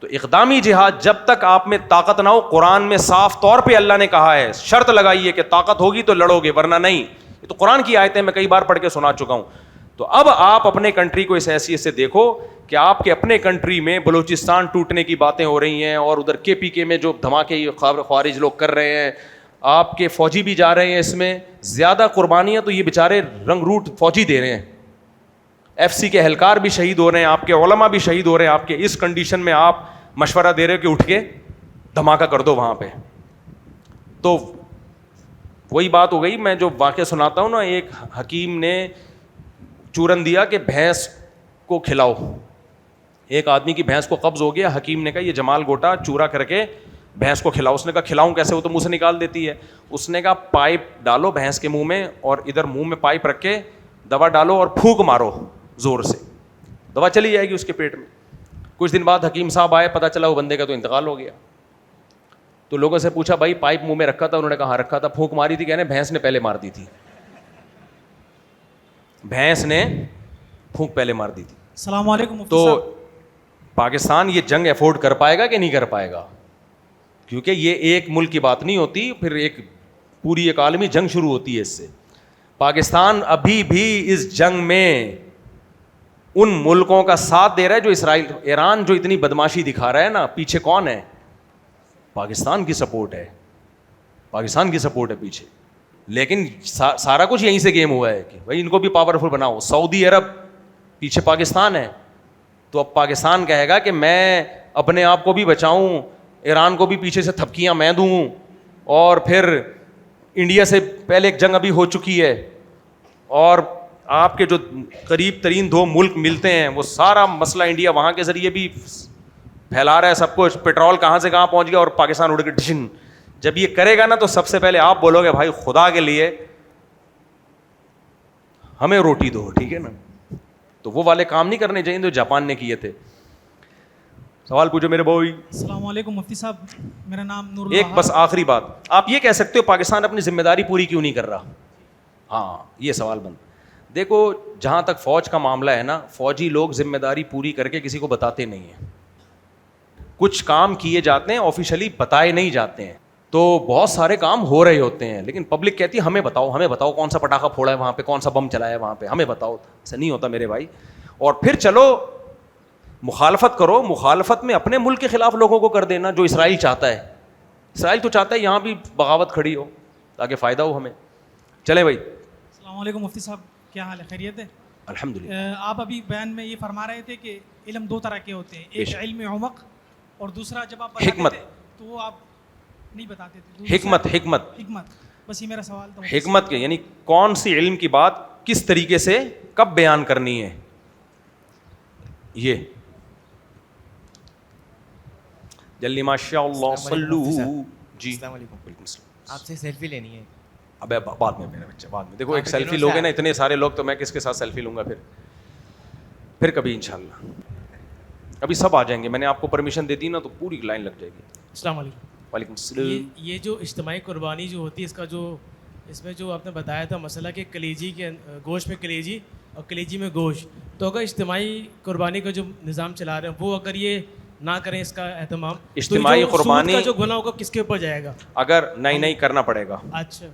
تو اقدامی جہاد جب تک آپ میں طاقت نہ ہو, قرآن میں صاف طور پہ اللہ نے کہا ہے, شرط لگائی ہے کہ طاقت ہوگی تو لڑو گے ورنہ نہیں. یہ تو قرآن کی آیتیں میں کئی بار پڑھ کے سنا چکا ہوں. تو اب آپ اپنے کنٹری کو اس حیثیت سے دیکھو کہ آپ کے اپنے کنٹری میں بلوچستان ٹوٹنے کی باتیں ہو رہی ہیں, اور ادھر کے پی کے میں جو دھماکے خوارج لوگ کر رہے ہیں, آپ کے فوجی بھی جا رہے ہیں اس میں. زیادہ قربانیاں تو یہ بیچارے رنگ روٹ فوجی دے رہے ہیں. ایف سی کے اہلکار بھی شہید ہو رہے ہیں, آپ کے علماء بھی شہید ہو رہے ہیں. آپ کے اس کنڈیشن میں آپ مشورہ دے رہے ہو کہ اٹھ کے دھماکہ کر دو وہاں پہ. تو وہی بات ہو گئی. میں جو واقعہ سناتا ہوں نا, ایک حکیم نے چورن دیا کہ بھینس کو کھلاؤ. ایک آدمی کی بھینس کو قبض ہو گیا, حکیم نے کہا یہ جمال گوٹا چورا کر کے بھینس کو کھلاؤ. اس نے کہا کھلاؤں کیسے, وہ تو منہ سے نکال دیتی ہے. اس نے کہا پائپ ڈالو بھینس کے منہ میں, اور ادھر منہ میں پائپ رکھ کے دوا ڈالو اور پھونک مارو زور سے. دوا چلی جائے گی اس کے پیٹ میں. کچھ دن بعد حکیم صاحب آئے, پتہ چلا وہ بندے کا تو انتقال ہو گیا. تو لوگوں سے پوچھا بھائی پائپ منہ میں رکھا تھا؟ انہوں نے کہا ہاں رکھا تھا. پھونک ماری تھی؟ کہنے بھینس نے پہلے مار دی تھی, بھینس نے پھونک پہلے مار دی تھی. السلام علیکم. تو پاکستان یہ جنگ افورڈ کر پائے گا کہ نہیں کر پائے گا؟ کیونکہ یہ ایک ملک کی بات نہیں ہوتی, پھر ایک پوری ایک عالمی جنگ شروع ہوتی ہے اس سے. پاکستان ابھی بھی اس جنگ میں ان ملکوں کا ساتھ دے رہا ہے جو اسرائیل, ایران جو اتنی بدماشی دکھا رہا ہے نا, پیچھے کون ہے؟ پاکستان کی سپورٹ ہے, پاکستان کی سپورٹ ہے پیچھے. لیکن سارا کچھ یہیں سے گیم ہوا ہے کہ بھائی ان کو بھی پاورفل بناؤ. سعودی عرب پیچھے پاکستان ہے, تو اب پاکستان کہے گا کہ میں اپنے آپ کو بھی بچاؤں, ایران کو بھی پیچھے سے تھپکیاں میں دوں, اور پھر انڈیا سے پہلے ایک جنگ ابھی ہو چکی ہے, اور آپ کے جو قریب ترین دو ملک ملتے ہیں وہ سارا مسئلہ انڈیا وہاں کے ذریعے بھی پھیلا رہا ہے سب کچھ. پیٹرول کہاں سے کہاں پہنچ گیا اور پاکستان اڑ کے ڈشن. جب یہ کرے گا نا تو سب سے پہلے آپ بولو گے بھائی خدا کے لیے ہمیں روٹی دو, ٹھیک ہے نا. تو وہ والے کام نہیں کرنے چاہیے جو جاپان نے کیے تھے. سوال پوچھو میرے بھائی. السلام علیکم مفتی صاحب, میرا نام نور. ایک بس آخری بات, آپ یہ کہہ سکتے ہو پاکستان اپنی ذمہ داری پوری کیوں نہیں کر رہا؟ ہاں یہ سوال بند. دیکھو جہاں تک فوج کا معاملہ ہے نا, فوجی لوگ ذمہ داری پوری کر کے کسی کو بتاتے نہیں ہیں. کچھ کام کیے جاتے ہیں آفیشلی بتائے نہیں جاتے ہیں, تو بہت سارے کام ہو رہے ہوتے ہیں لیکن پبلک کہتی ہے ہمیں بتاؤ, ہمیں بتاؤ کون سا پٹاخہ پھوڑا ہے وہاں پہ, کون سا بم چلایا ہے وہاں پہ, ہمیں بتاؤ. ایسا نہیں ہوتا میرے بھائی. اور پھر چلو مخالفت کرو, مخالفت میں اپنے ملک کے خلاف لوگوں کو کر دینا جو اسرائیل چاہتا ہے. اسرائیل تو چاہتا ہے یہاں بھی بغاوت کھڑی ہو تاکہ فائدہ ہو ہمیں. چلیں بھائی. السلام علیکم مفتی صاحب, کیا حال ہے؟ خیریت ہے؟ الحمدللہ. آپ ابھی بیان میں یہ فرما رہے تھے کہ علم دو طرح کے ہوتے ہیں, ایک علم عمق اور دوسرا جب آپ حکمت. تو وہ آپ نہیں بتاتے تھے. حکمت. حکمت, بس یہ میرا سوال تھا. حکمت کے یعنی کون سی علم کی بات کس طریقے سے کب بیان کرنی ہے. یہ جلدی ماشاء اللہ صلو. جی السلام علیکم. بالکل السلام. آپ سے سیلفی لینی ہے. ابے بعد میں میرے بچے, بعد میں. دیکھو ایک سیلفی لوگے نا اتنے سارے لوگ, تو میں کس کے ساتھ سیلفی لوں گا پھر کبھی انشاءاللہ. ابھی سب آ جائیں گے, میں نے آپ کو پرمیشن دے دی نا تو پوری لائن لگ جائے گی. السلام علیکم. وعلیکم السلام. یہ جو اجتماعی قربانی جو ہوتی ہے, اس کا جو اس میں جو آپ نے بتایا تھا مسئلہ کہ کلیجی کے گوشت میں کلیجی اور کلیجی میں گوشت, تو اگر اجتماعی قربانی کا جو نظام چلا رہے ہیں وہ اگر یہ نہ کریں اس کا اہتمام, اجتماعی قربانی کا جو گناہ ہوگا کس کے اوپر جائے گا؟ اگر نہیں کرنا پڑے گا. اچھا,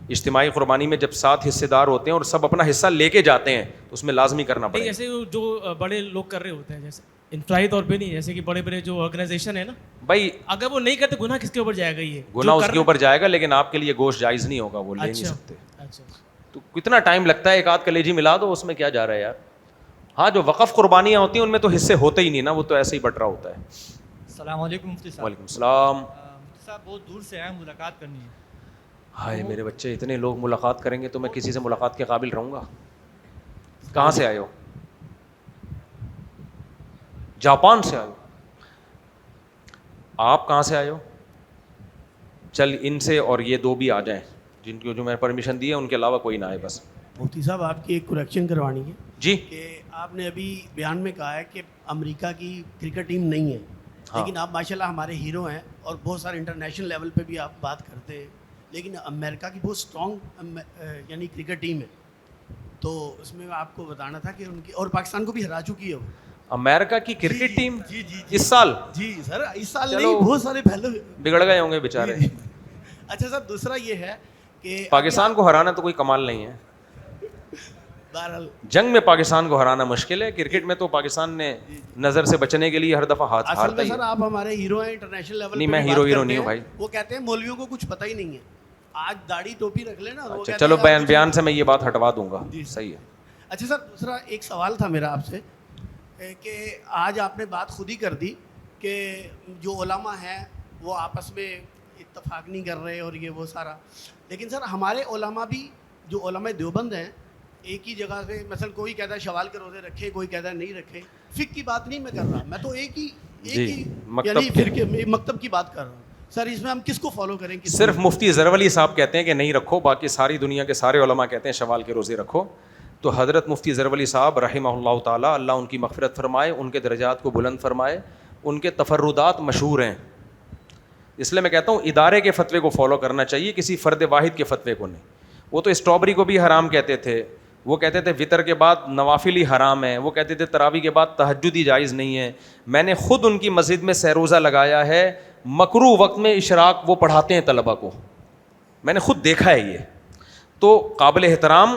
اجتماعی قربانی میں جب 7 حصے دار ہوتے ہیں اور سب اپنا حصہ لے کے جاتے ہیں تو اس میں لازمی کرنا پڑے گا. جیسے جو بڑے لوگ کر رہے ہوتے ہیں, جیسے انفرادی طور پہ نہیں, جیسے کہ بڑے بڑے جو آرگنائزیشن ہے نا بھائی, اگر وہ نہیں کرتے گناہ کس کے اوپر جائے گا؟ یہ گناہ اس کے اوپر جائے گا, لیکن آپ کے لیے گوشت جائز نہیں ہوگا, وہ لے نہیں سکتے. اچھا, تو کتنا ٹائم لگتا ہے, ایک آدھ کلیجی ملا دو, اس میں کیا جا رہا ہے یار. ہاں جو وقف قربانیاں ہوتی ہیں ان میں تو حصے ہوتے ہی نہیں نا, وہ تو ایسے ہی بٹ رہا ہوتا ہے. السلام علیکم مفتی صاحب. وعلیکم السلام. مفتی صاحب بہت دور سے آئے, ملاقات کرنی ہے. ہائے میرے بچے, اتنے لوگ ملاقات کریں گے تو میں کسی سے ملاقات کے قابل رہوں گا؟ کہاں سے آئے ہو؟ جاپان سے آئے ہو؟ آپ کہاں سے آئے ہو؟ چل ان سے اور یہ 2 بھی آ جائیں جن کو جو میں نے پرمیشن دی ہے, ان کے علاوہ کوئی نہ آئے بس. مفتی صاحب آپ کی ایک کریکشن کروانی ہے جی. کہ آپ نے ابھی بیان میں کہا ہے کہ امریکہ کی کرکٹ ٹیم نہیں ہے, لیکن آپ ماشاءاللہ ہمارے ہیرو ہیں اور بہت سارے انٹرنیشنل لیول پہ بھی آپ بات کرتے ہیں, لیکن امریکہ کی بہت اسٹرانگ یعنی کرکٹ ٹیم ہے, تو اس میں آپ کو بتانا تھا کہ ان کی, اور پاکستان کو بھی ہرا چکی ہے وہ. امریکہ کی کرکٹ ٹیم جی اس سال؟ جی سر اس سال نہیں, بہت سارے پہلے بگڑ گئے ہوں گے بیچارے. اچھا سر, دوسرا یہ ہے کہ پاکستان کو ہرانا تو کوئی کمال نہیں ہے. بہرحال جنگ میں پاکستان کو ہرانا مشکل ہے, کرکٹ میں تو پاکستان نے نظر سے بچنے کے لیے ہر دفعہ ہاتھ ہارتا ہی ہے. سر آپ ہمارے ہیرو ہیں انٹرنیشنل لیول. نہیں میں ہیرو نہیں ہوں بھائی. وہ کہتے ہیں مولویوں کو کچھ پتہ ہی نہیں ہے, آج داڑھی ٹوپی رکھ لینا. اچھا چلو بیان سے میں یہ بات ہٹوا دوں گا. صحیح ہے. اچھا سر, دوسرا ایک سوال تھا میرا آپ سے کہ آج آپ نے بات خود ہی کر دی کہ جو علماء ہیں وہ آپس میں اتفاق نہیں کر رہے اور یہ وہ سارا, لیکن سر ہمارے علماء بھی جو علماء دیوبند ہیں ایک ہی جگہ سے, مثلا کوئی کہتا ہے شوال کے روزے رکھے, کوئی کہتا ہے نہیں رکھے. فقہ کی بات نہیں میں کر رہا, میں تو ایک ہی یعنی فرقے مکتب کی بات کر رہا ہوں. سر اس میں ہم کس کو فالو کریں؟ صرف مفتی ظفر علی صاحب کہتے ہیں کہ نہیں رکھو, باقی ساری دنیا کے سارے علماء کہتے ہیں شوال کے روزے رکھو. تو حضرت مفتی ظفر علی صاحب رحمہ اللہ تعالیٰ، اللہ ان کی مغفرت فرمائے، ان کے درجات کو بلند فرمائے، ان کے تفردات مشہور ہیں. اس لیے میں کہتا ہوں ادارے کے فتوے کو فالو کرنا چاہیے، کسی فرد واحد کے فتوے کو نہیں. وہ تو اسٹرابری کو بھی حرام کہتے تھے، وہ کہتے تھے وطر کے بعد نوافل ہی حرام ہے، وہ کہتے تھے تراویح کے بعد تہجد ہی جائز نہیں ہے. میں نے خود ان کی مسجد میں سیروزہ لگایا ہے، مکروہ وقت میں اشراق وہ پڑھاتے ہیں طلبہ کو، میں نے خود دیکھا ہے یہ. تو قابل احترام،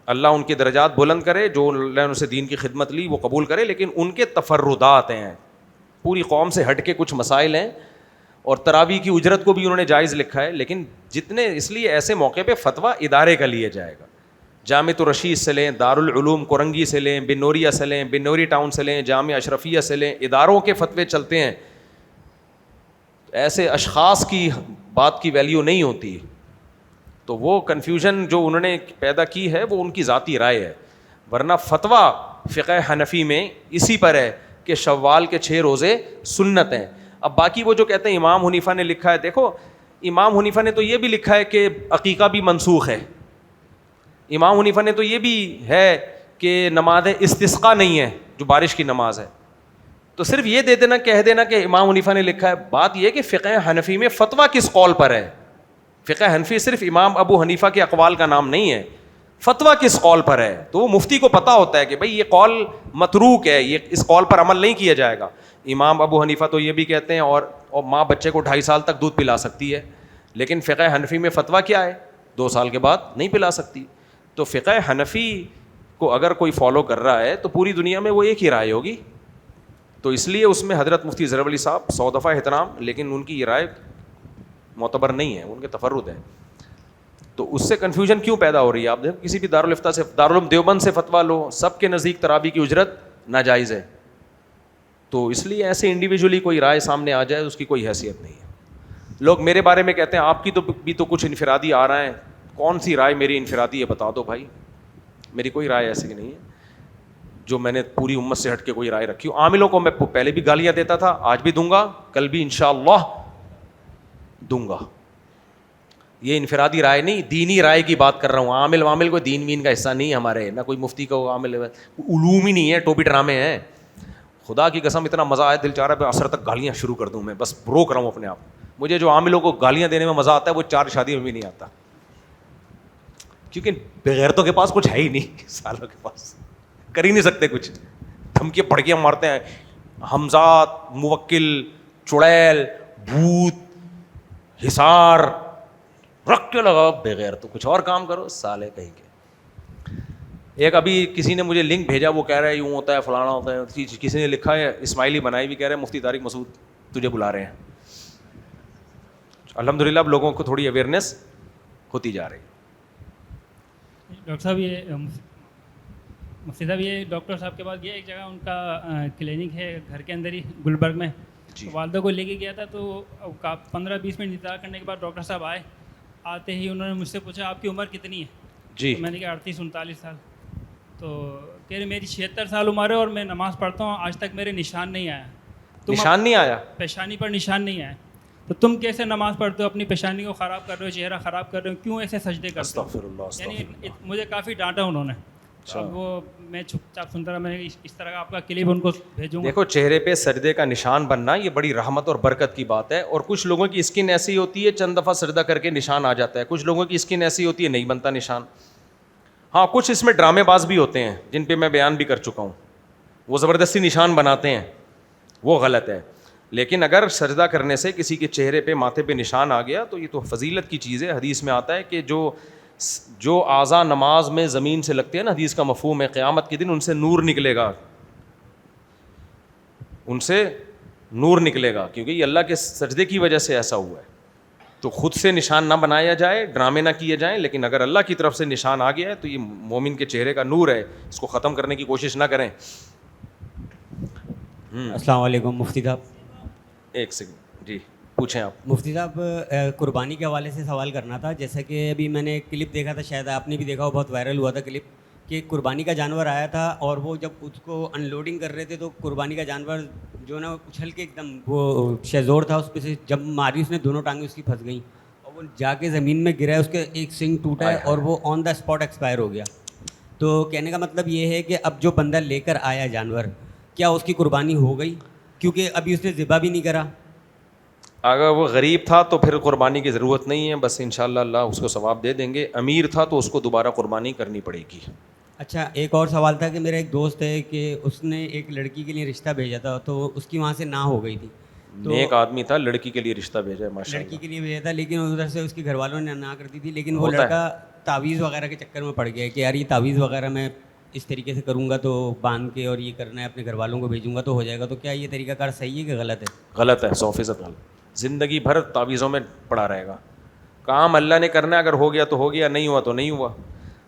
اللہ ان کے درجات بلند کرے، جو اللہ نے ان سے دین کی خدمت لی وہ قبول کرے، لیکن ان کے تفردات ہیں، پوری قوم سے ہٹ کے کچھ مسائل ہیں. اور تراویح کی اجرت کو بھی انہوں نے جائز لکھا ہے، لیکن جتنے، اس لیے ایسے موقع پہ فتویٰ ادارے کا لیا جائے گا. جامع الرشید سے لیں، دارالعلوم کورنگی سے لیں، بن نوریہ سے لیں، بن نوری ٹاؤن سے لیں، جامعہ اشرفیہ سے لیں، اداروں کے فتوے چلتے ہیں. ایسے اشخاص کی بات کی ویلیو نہیں ہوتی. تو وہ کنفیوژن جو انہوں نے پیدا کی ہے وہ ان کی ذاتی رائے ہے، ورنہ فتویٰ فقہ حنفی میں اسی پر ہے کہ شوال کے 6 روزے سنت ہیں. اب باقی وہ جو کہتے ہیں امام حنیفہ نے لکھا ہے، دیکھو امام حنیفہ نے تو یہ بھی لکھا ہے کہ عقیقہ بھی منسوخ ہے. امام حنیفہ نے تو یہ بھی ہے کہ نماز استسقاء نہیں ہے جو بارش کی نماز ہے. تو صرف یہ دے دینا، کہہ دینا کہ امام حنیفہ نے لکھا ہے. بات یہ کہ فقہ حنفی میں فتویٰ کس قول پر ہے. فقہ حنفی صرف امام ابو حنیفہ کے اقوال کا نام نہیں ہے، فتویٰ کس قول پر ہے. تو وہ مفتی کو پتہ ہوتا ہے کہ بھئی یہ قول متروک ہے، یہ اس قول پر عمل نہیں کیا جائے گا. امام ابو حنیفہ تو یہ بھی کہتے ہیں اور ماں بچے کو 2.5 سال تک دودھ پلا سکتی ہے، لیکن فقہ حنفی میں فتویٰ کیا ہے؟ 2 سال کے بعد نہیں پلا سکتی. تو فقہ حنفی کو اگر کوئی فالو کر رہا ہے تو پوری دنیا میں وہ ایک ہی رائے ہوگی. تو اس لیے اس میں حضرت مفتی ظفر علی صاحب 100 دفعہ احترام، لیکن ان کی یہ رائے معتبر نہیں ہے، ان کے تفرد ہیں. تو اس سے کنفیوژن کیوں پیدا ہو رہی ہے؟ آپ دیکھو کسی بھی دارالفتہ سے، دارالعلوم دیوبند سے فتویٰ لو، سب کے نزدیک تراویح کی اجرت ناجائز ہے. تو اس لیے ایسے انڈیویجولی کوئی رائے سامنے آ جائے اس کی کوئی حیثیت نہیں ہے. لوگ میرے بارے میں کہتے ہیں آپ کی تو بھی تو کچھ انفرادی آ رہا ہے. کون سی رائے میری انفرادی ہے بتا دو بھائی. میری کوئی رائے ایسی نہیں ہے جو میں نے پوری امت سے ہٹ کے کوئی رائے رکھی ہو. عاملوں کو میں پہلے بھی گالیاں دیتا تھا، آج بھی دوں گا، کل بھی انشاءاللہ دوں گا. یہ انفرادی رائے نہیں، دینی رائے کی بات کر رہا ہوں. عامل وامل کوئی دین وین کا حصہ نہیں ہے ہمارے، نہ کوئی مفتی کا عامل، علوم ہی نہیں ہے، ٹوپی ڈرامے ہیں. خدا کی قسم اتنا مزہ آیا، دل چاہ رہا ہے عصر تک گالیاں شروع کر دوں. میں بس روک رہا ہوں اپنے آپ. مجھے جو عاملوں کو گالیاں دینے میں مزہ آتا ہے وہ 4 شادیوں میں بھی نہیں آتا، کیونکہ بغیرتوں کے پاس کچھ ہے ہی نہیں. سالوں کے پاس کر ہی نہیں سکتے کچھ، دھمکیاں پھڑکیاں مارتے ہیں. حمزات، موکل، چڑیل، بھوت، حصار رکھ کے لگاؤ بغیر تو کچھ اور کام کرو سالے کہیں کے. ایک ابھی کسی نے مجھے لنک بھیجا، وہ کہہ رہا ہے یوں ہوتا ہے فلانا ہوتا ہے. کسی نے لکھا ہے اسماعیلی بنائی بھی، کہہ رہے ہیں مفتی طارق مسعود تجھے بلا رہے ہیں. الحمدللہ اب لوگوں کو تھوڑی اویئرنیس ہوتی جا رہی ہے. ڈاکٹر صاحب یہ مفتی صاحب یہ ڈاکٹر صاحب کے پاس گیا، ایک جگہ ان کا کلینک ہے گھر کے اندر ہی گلبرگ میں. والدہ کو لے کے گیا تھا تو 15-20 منٹ انتظار کرنے کے بعد ڈاکٹر صاحب آتے ہی انہوں نے مجھ سے پوچھا آپ کی عمر کتنی ہے؟ جی میں نے کہا 38-39 سال. تو کہہ رہے میری 76 سال عمر ہے اور میں نماز پڑھتا ہوں، آج تک میرے نشان نہیں آیا. نشان نہیں آیا؟ پیشانی پر نشان نہیں آیا. تو تم کیسے نماز پڑھتے ہو؟ اپنی پیشانی کو خراب کر رہے ہو، چہرہ خراب کر رہے ہو، کیوں ایسے سجدے کرتے ہو؟ یعنی مجھے کافی ڈانٹا انہوں نے. اب وہ میں چپ چاپ سنتا رہا. میں اس طرح کا آپ کا کلپ ان کو بھیجوں گا. دیکھو چہرے پہ سجدے کا نشان بننا یہ بڑی رحمت اور برکت کی بات ہے. اور کچھ لوگوں کی اسکن ایسی ہوتی ہے چند دفعہ سجدہ کر کے نشان آ جاتا ہے، کچھ لوگوں کی اسکن ایسی ہوتی ہے نہیں بنتا نشان. ہاں کچھ اس میں ڈرامے باز بھی ہوتے ہیں جن پہ میں بیان بھی کر چکا ہوں، وہ زبردستی نشان بناتے ہیں، وہ غلط ہے. لیکن اگر سجدہ کرنے سے کسی کے چہرے پہ ماتھے پہ نشان آ گیا تو یہ تو فضیلت کی چیز ہے. حدیث میں آتا ہے کہ جو اعضاء نماز میں زمین سے لگتے ہیں نا، حدیث کا مفہوم ہے قیامت کے دن ان سے نور نکلے گا، ان سے نور نکلے گا، کیونکہ یہ اللہ کے سجدے کی وجہ سے ایسا ہوا ہے. تو خود سے نشان نہ بنایا جائے، ڈرامے نہ کیے جائیں، لیکن اگر اللہ کی طرف سے نشان آ گیا ہے تو یہ مومن کے چہرے کا نور ہے، اس کو ختم کرنے کی کوشش نہ کریں. السلام علیکم مفتی صاحب. ایک سیکنڈ جی پوچھیں آپ. مفتی صاحب قربانی کے حوالے سے سوال کرنا تھا. جیسا کہ ابھی میں نے کلپ دیکھا تھا، شاید آپ نے بھی دیکھا ہو، بہت وائرل ہوا تھا کلپ، کہ قربانی کا جانور آیا تھا اور وہ جب اس کو ان لوڈنگ کر رہے تھے تو قربانی کا جانور جو نا اچھل کے ایک دم، وہ شیزور تھا اس پہ سے جب ماری اس نے دونوں ٹانگیں اس کی پھنس گئیں اور وہ جا کے زمین میں گرا ہے، اس کے ایک سنگ ٹوٹا ہے اور وہ آن دا اسپاٹ ایکسپائر ہو گیا. تو کہنے کا مطلب یہ ہے کہ اب جو بندہ لے کر آیا جانور, کیا اس کی قربانی ہو گئی؟ کیونکہ ابھی اس نے ذبح بھی نہیں کرا. اگر وہ غریب تھا تو پھر قربانی کی ضرورت نہیں ہے, بس انشاءاللہ اللہ اس کو ثواب دے دیں گے. امیر تھا تو اس کو دوبارہ قربانی کرنی پڑے گی. اچھا, ایک اور سوال تھا کہ میرا ایک دوست ہے کہ اس نے ایک لڑکی کے لیے رشتہ بھیجا تھا, تو اس کی وہاں سے نہ ہو گئی تھی. نیک آدمی تھا, لڑکی کے لیے رشتہ بھیجا ہے ماشاء اللہ. لڑکی کے لیے بھیجا تھا, لیکن ادھر سے اس کے گھر والوں نے نہ کر دی تھی. لیکن وہ لڑکا تعویذ وغیرہ کے چکر میں پڑ گیا کہ یار یہ تعویذ وغیرہ میں اس طریقے سے کروں گا تو باندھ کے اور یہ کرنا ہے, اپنے گھر والوں کو بھیجوں گا تو ہو جائے گا. تو کیا یہ طریقہ کار صحیح ہے کہ غلط ہے؟ غلط ہے, 100% غلط. زندگی بھر تعویذوں میں پڑا رہے گا. کام اللہ نے کرنا ہے, اگر ہو گیا تو ہو گیا, نہیں ہوا تو نہیں ہوا.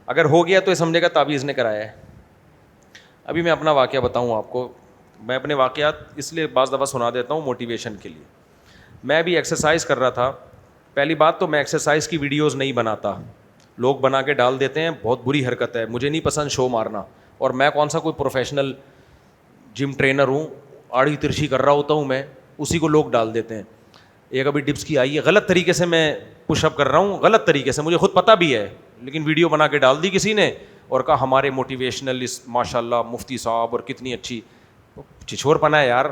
اگر ہو گیا تو یہ سمجھے گا تعویذ نے کرایا ہے. ابھی میں اپنا واقعہ بتاؤں آپ کو. میں اپنے واقعات اس لیے بعض دفعہ سنا دیتا ہوں موٹیویشن کے لیے. میں بھی ایکسرسائز کر رہا تھا. پہلی بات تو میں ایکسرسائز کی ویڈیوز نہیں بناتا, لوگ بنا کے ڈال دیتے ہیں, بہت بری حرکت ہے. مجھے نہیں پسند شو مارنا, اور میں کون سا کوئی پروفیشنل جم ٹرینر ہوں, آڑھی ترچھی کر رہا ہوتا ہوں میں, اسی کو لوگ ڈال دیتے ہیں. ایک ابھی ڈپس کی آئی ہے, غلط طریقے سے میں پش اپ کر رہا ہوں, غلط طریقے سے, مجھے خود پتہ بھی ہے, لیکن ویڈیو بنا کے ڈال دی کسی نے اور کہا ہمارے موٹیویشنلسٹ ماشاء اللہ مفتی صاحب اور کتنی اچھی. چھچور پنا ہے یار,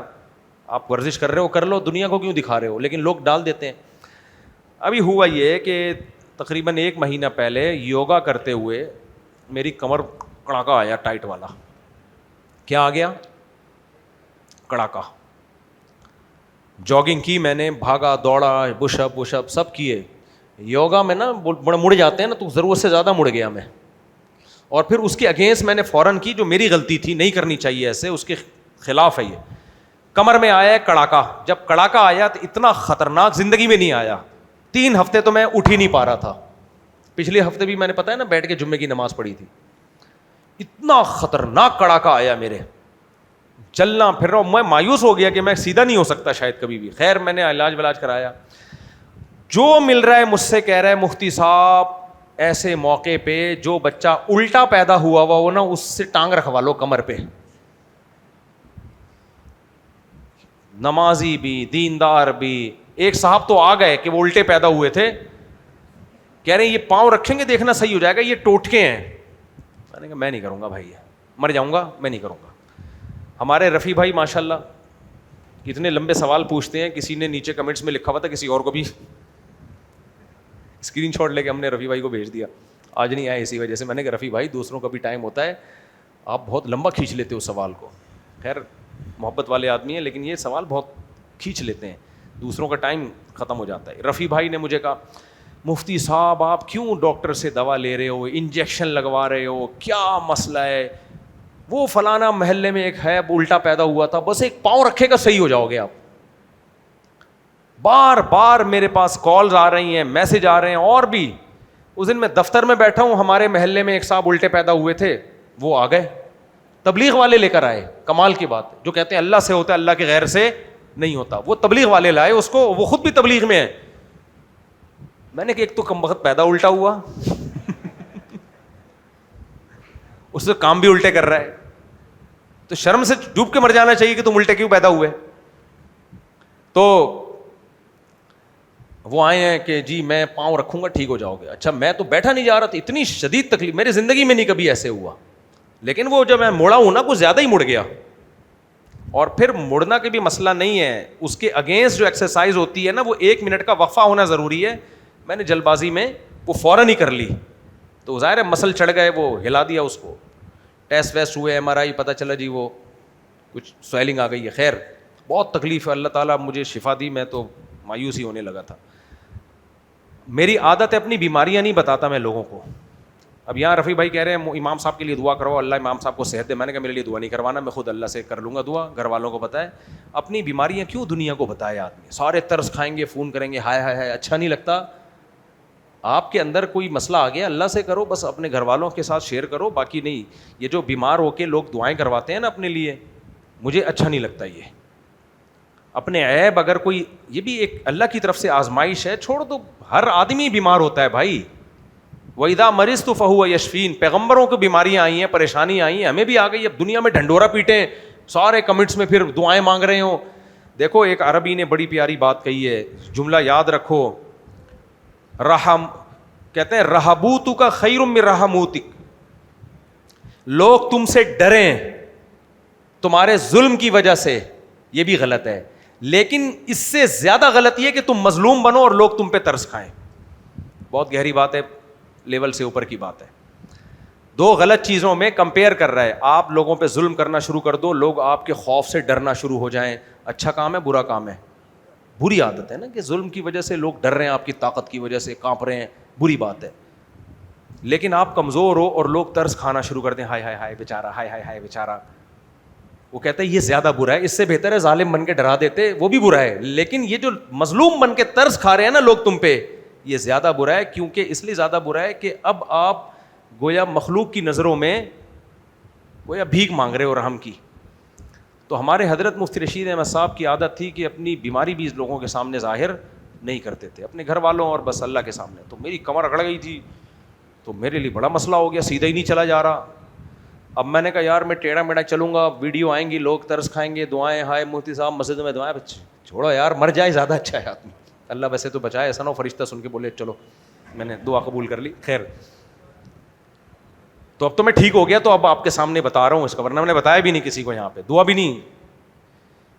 آپ ورزش کر رہے ہو کر لو, دنیا کو کیوں دکھا رہے ہو, لیکن لوگ ڈال دیتے ہیں. ابھی ہوا یہ کہ تقریباً 1 مہینہ پہلے یوگا کرتے ہوئے میری کمر کڑاکا آیا, ٹائٹ والا. کیا آ گیا؟ کڑاکا. جاگنگ کی میں نے, بھاگا دوڑا, بش اپ سب کیے. یوگا میں نا مڑ جاتے ہیں نا, تو ضرورت سے زیادہ مڑ گیا میں. اور پھر اس کے اگینسٹ میں نے فوراً کی, جو میری غلطی تھی, نہیں کرنی چاہیے ایسے, اس کے خلاف ہے یہ. کمر میں آیا کڑاکا. جب کڑاکا آیا تو اتنا خطرناک زندگی میں نہیں آیا. 3 ہفتے تو میں اٹھ ہی نہیں پا رہا تھا. پچھلے ہفتے بھی میں نے پتا ہے نا بیٹھ کے جمعے کی نماز پڑھی تھی. اتنا خطرناک کڑاکا آیا میرے, چلنا پھر رہا ہوں. میں مایوس ہو گیا کہ میں سیدھا نہیں ہو سکتا شاید کبھی بھی. خیر میں نے علاج کرایا. جو مل رہا ہے مجھ سے کہہ رہا ہے مفتی صاحب ایسے موقع پہ جو بچہ الٹا پیدا ہوا وہ نا اس سے ٹانگ رکھوا لو کمر پہ. نمازی بھی دیندار بھی. ایک صاحب تو آ گئے کہ وہ الٹے پیدا ہوئے تھے, کہہ رہے ہیں یہ پاؤں رکھیں گے دیکھنا صحیح ہو جائے گا, یہ ٹوٹکے ہیں. میں نے کہا میں نہیں کروں گا بھائی, مر جاؤں گا, میں نہیں کروں گا. ہمارے رفیع بھائی ماشاء اللہ کتنے لمبے سوال پوچھتے ہیں. کسی نے نیچے کمنٹس میں لکھا ہوا تھا, کسی اور کو بھی اسکرین شاٹ لے کے ہم نے رفیع بھائی کو بھیج دیا. آج نہیں آئے اسی وجہ سے. میں نے کہا رفیع بھائی دوسروں کا بھی ٹائم ہوتا ہے, آپ بہت لمبا کھینچ لیتے ہو سوال کو. خیر محبت والے آدمی ہیں, لیکن یہ سوال بہت کھینچ لیتے ہیں, دوسروں کا ٹائم ختم ہو جاتا ہے. رفیع بھائی نے مجھے کہا مفتی صاحب آپ کیوں ڈاکٹر سے دوا لے رہے ہو, انجیکشن لگوا رہے ہو, کیا مسئلہ ہے؟ وہ فلانا محلے میں ایک ہے الٹا پیدا ہوا تھا, بس ایک پاؤں رکھے گا صحیح ہو جاؤ گے آپ. بار بار میرے پاس کالز آ رہی ہیں, میسج آ رہے ہیں. اور بھی اس دن میں دفتر میں بیٹھا ہوں, ہمارے محلے میں ایک صاحب الٹے پیدا ہوئے تھے, وہ آ گئے, تبلیغ والے لے کر آئے. کمال کی بات, جو کہتے ہیں اللہ سے ہوتا ہے اللہ کے غیر سے نہیں ہوتا, وہ تبلیغ والے لائے اس کو, وہ خود بھی تبلیغ میں ہے. میں نے کہا ایک تو کم وقت پیدا الٹا ہوا, اس سے کام بھی الٹے کر رہا ہے, تو شرم سے ڈوب کے مر جانا چاہیے کہ تم الٹے کیوں پیدا ہوئے. تو وہ آئے ہیں کہ جی میں پاؤں رکھوں گا ٹھیک ہو جاؤ گے. اچھا میں تو بیٹھا نہیں جا رہا تھا, اتنی شدید تکلیف میری زندگی میں نہیں کبھی ایسے ہوا, لیکن وہ جب میں مڑا ہوں نا کچھ زیادہ ہی مڑ گیا. اور پھر مڑنا کے بھی مسئلہ نہیں ہے, اس کے اگینسٹ جو ایکسرسائز ہوتی ہے نا وہ 1 منٹ کا وقفہ ہونا ضروری ہے. میں نے جلد بازی میں وہ فوراً ہی کر لی, تو ظاہر ہے مسل چڑھ گئے, وہ ہلا دیا اس کو. ٹیسٹ ویسٹ ہوئے, MRI, پتہ چلا جی وہ کچھ سویلنگ آ گئی ہے. خیر بہت تکلیف ہے, اللہ تعالیٰ مجھے شفا دی, میں تو مایوس ہی ہونے لگا تھا. میری عادت ہے اپنی بیماریاں نہیں بتاتا میں لوگوں کو. اب یہاں رفیع بھائی کہہ رہے ہیں امام صاحب کے لیے دعا کرو, اللہ امام صاحب کو صحت دے. میں نے کہا میرے لیے دعا نہیں کروانا, میں خود اللہ سے کر لوں گا دعا, گھر والوں کو بتائے. اپنی بیماریاں کیوں دنیا کو بتائے آدمی, سارے طرز کھائیں گے, فون کریں گے, ہائے ہائے ہائے, اچھا نہیں لگتا. آپ کے اندر کوئی مسئلہ آ گیا اللہ سے کرو, بس اپنے گھر والوں کے ساتھ شیئر کرو, باقی نہیں. یہ جو بیمار ہو کے لوگ دعائیں کرواتے ہیں نا اپنے لیے, مجھے اچھا نہیں لگتا. یہ اپنے عیب اگر کوئی, یہ بھی ایک اللہ کی طرف سے آزمائش ہے, چھوڑ دو. ہر آدمی بیمار ہوتا ہے بھائی. وَإِذَا مَرِضْتُ فَهُوَ يَشْفِينِ, پیغمبروں کو بیماریاں آئی ہیں, پریشانی آئی ہیں, ہمیں بھی آ گئی. اب دنیا میں ڈھنڈورا پیٹیں, سارے کمنٹس میں پھر دعائیں مانگ رہے ہوں. دیکھو ایک عربی نے بڑی پیاری بات کہی ہے, جملہ یاد رکھو. کہتے ہیں رہبوتک خیر من رحموتک, لوگ تم سے ڈریں تمہارے ظلم کی وجہ سے، یہ بھی غلط ہے، لیکن اس سے زیادہ غلط یہ کہ تم مظلوم بنو اور لوگ تم پہ ترس کھائیں. بہت گہری بات ہے، لیول سے اوپر کی بات ہے. دو غلط چیزوں میں کمپیئر کر رہا ہے. آپ لوگوں پہ ظلم کرنا شروع کر دو، لوگ آپ کے خوف سے ڈرنا شروع ہو جائیں. اچھا کام ہے برا کام ہے؟ بری عادت ہے نا کہ ظلم کی وجہ سے لوگ ڈر رہے ہیں، آپ کی طاقت کی وجہ سے کانپ رہے ہیں، بری بات ہے. لیکن آپ کمزور ہو اور لوگ ترس کھانا شروع کر دیں، ہائے ہائے ہائے بیچارہ، ہائے ہائے ہائے بیچارہ، وہ کہتا ہے یہ زیادہ برا ہے. اس سے بہتر ہے ظالم بن کے ڈرا دیتے، وہ بھی برا ہے. لیکن یہ جو مظلوم بن کے ترس کھا رہے ہیں نا لوگ تم پہ، یہ زیادہ برا ہے. کیونکہ اس لیے زیادہ برا ہے کہ اب آپ گویا مخلوق کی نظروں میں گویا بھیک مانگ رہے ہو رحم کی. تو ہمارے حضرت مفتی رشید احمد صاحب کی عادت تھی کہ اپنی بیماری بھی لوگوں کے سامنے ظاہر نہیں کرتے تھے، اپنے گھر والوں اور بس اللہ کے سامنے. تو میری کمر اکڑ گئی تھی، تو میرے لیے بڑا مسئلہ ہو گیا، سیدھا ہی نہیں چلا جا رہا. اب میں نے کہا یار میں ٹیڑھا میڑھا چلوں گا، ویڈیو آئیں گی، لوگ ترس کھائیں گے، دعائیں، ہائے مفتی صاحب مسجد میں دعائیں، چھوڑو یار مر جائے زیادہ اچھا ہے آدمی. اللہ ویسے تو بچائے، ایسا نہ ہو فرشتہ سن کے بولے چلو میں نے دعا قبول کر لی. خیر، تو اب تو میں ٹھیک ہو گیا، تو اب آپ کے سامنے بتا رہا ہوں اس کا، ورنہ میں نے بتایا بھی نہیں کسی کو، یہاں پہ دعا بھی نہیں.